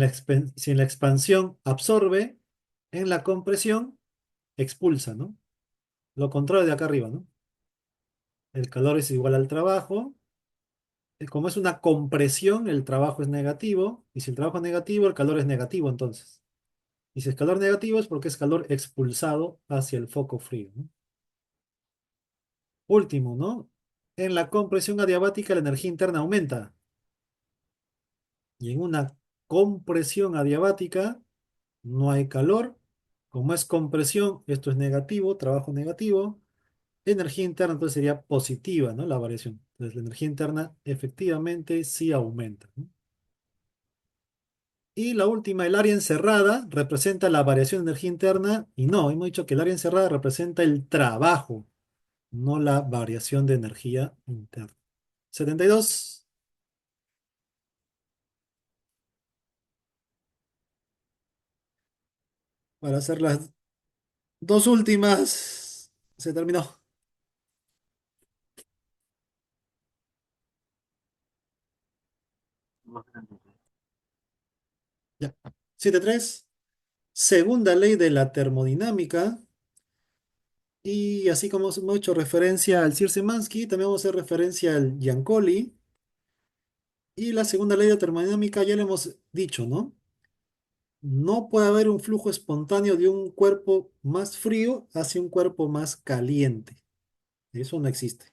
la expansión absorbe, en la compresión expulsa, ¿no? Lo contrario de acá arriba, ¿no? El calor es igual al trabajo. Como es una compresión, el trabajo es negativo. Y si el trabajo es negativo, el calor es negativo entonces. Y si es calor negativo es porque es calor expulsado hacia el foco frío, ¿no? Último, ¿no? En la compresión adiabática la energía interna aumenta. Y en una compresión adiabática no hay calor. Como es compresión, esto es negativo, trabajo negativo. Energía interna entonces sería positiva, ¿no? La variación. Entonces la energía interna efectivamente sí aumenta, ¿no? Y la última, el área encerrada, representa la variación de energía interna. Y no, hemos dicho que el área encerrada representa el trabajo, no la variación de energía interna. 72 para hacer las Dos últimas. Se terminó. Ya. 7.3. Segunda ley de la termodinámica. Y así como hemos hecho referencia al Sir-Szymanski, también vamos a hacer referencia al Giancoli. Y la segunda ley de termodinámica ya le hemos dicho, ¿no? No puede haber un flujo espontáneo de un cuerpo más frío hacia un cuerpo más caliente. Eso no existe.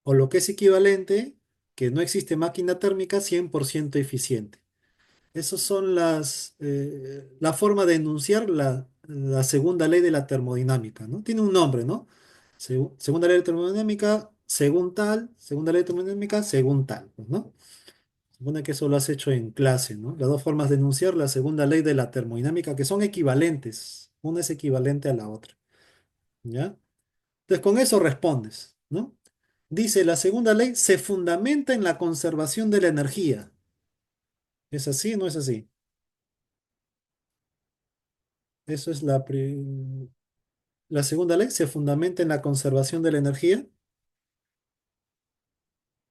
O lo que es equivalente, que no existe máquina térmica 100% eficiente. Esas son la forma de enunciar la segunda ley de la termodinámica, ¿no? Tiene un nombre, ¿no? Segunda ley de termodinámica, según tal, segunda ley de termodinámica, según tal, pues, ¿no? Supone que eso lo has hecho en clase, ¿no? Las dos formas de enunciar la segunda ley de la termodinámica, que son equivalentes. Una es equivalente a la otra, ¿ya? Entonces, con eso respondes, ¿no? Dice, la segunda ley se fundamenta en la conservación de la energía. ¿Es así o no es así? Eso es la segunda ley, se fundamenta en la conservación de la energía.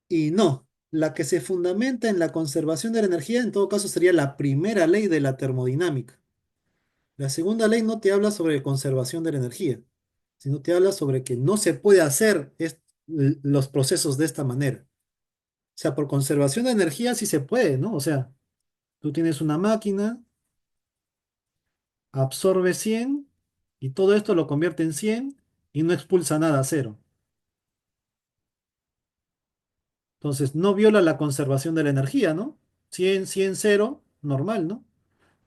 Y no, la que se fundamenta en la conservación de la energía, en todo caso, sería la primera ley de la termodinámica. La segunda ley no te habla sobre conservación de la energía, sino te habla sobre que no se puede hacer los procesos de esta manera. O sea, por conservación de energía sí se puede, ¿no? O sea, tú tienes una máquina, absorbe 100 y todo esto lo convierte en 100 y no expulsa nada a cero. Entonces, no viola la conservación de la energía, ¿no? 100, 100, 0, normal, ¿no?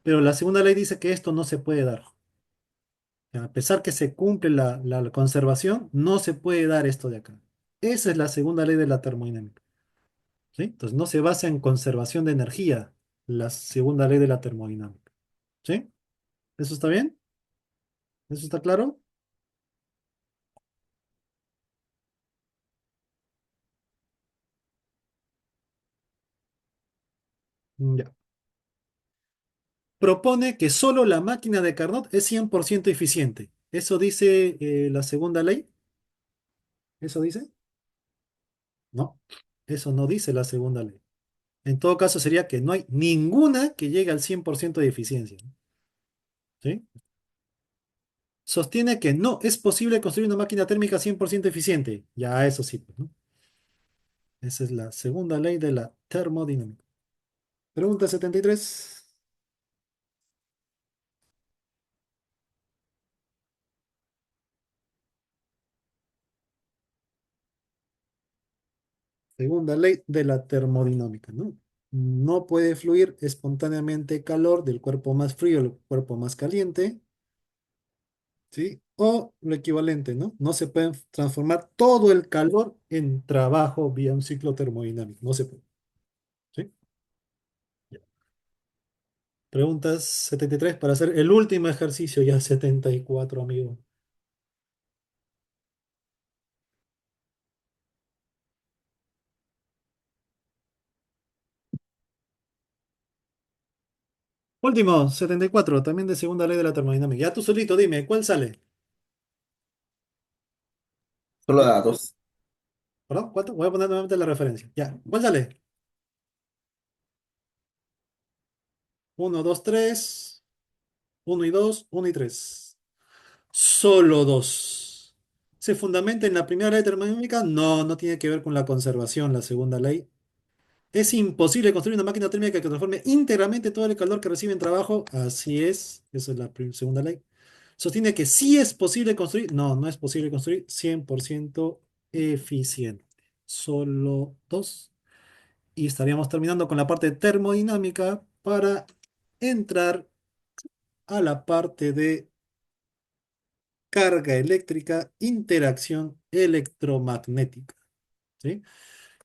Pero la segunda ley dice que esto no se puede dar. A pesar que se cumple la conservación, no se puede dar esto de acá. Esa es la segunda ley de la termodinámica, ¿sí? Entonces, no se basa en conservación de energía, la segunda ley de la termodinámica, ¿sí? ¿Eso está bien? ¿Eso está claro? Ya. Propone que solo la máquina de Carnot es 100% eficiente. ¿Eso dice la segunda ley? ¿Eso dice? No, eso no dice la segunda ley. En todo caso sería que no hay ninguna que llegue al 100% de eficiencia, ¿sí? Sostiene que no es posible construir una máquina térmica 100% eficiente. Ya eso sí, pues, ¿no? Esa es la segunda ley de la termodinámica. Pregunta 73. Segunda ley de la termodinámica, ¿no? No puede fluir espontáneamente calor del cuerpo más frío al cuerpo más caliente, ¿sí? O lo equivalente, ¿no? No se puede transformar todo el calor en trabajo vía un ciclo termodinámico. No se puede, ¿sí? Ya. Preguntas 73 para hacer el último ejercicio, ya 74, amigo. Último, 74, también de segunda ley de la termodinámica. Ya tú solito dime, ¿cuál sale? Solo ¿Ya? da dos. ¿Perdón? ¿Cuánto? Voy a poner nuevamente la referencia. Ya, ¿cuál sale? Uno, 2, 3. Uno y 2, 1 y 3. Solo dos. ¿Se fundamenta en la primera ley termodinámica? No, no tiene que ver con la conservación, la segunda ley. Es imposible construir una máquina térmica que transforme íntegramente todo el calor que recibe en trabajo. Así es, esa es la segunda ley. Sostiene que sí es posible construir. No, no es posible construir 100% eficiente. Solo dos. Y estaríamos terminando con la parte termodinámica para entrar a la parte de carga eléctrica, interacción electromagnética. ¿Sí?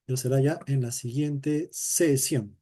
Eso será ya en la siguiente sesión.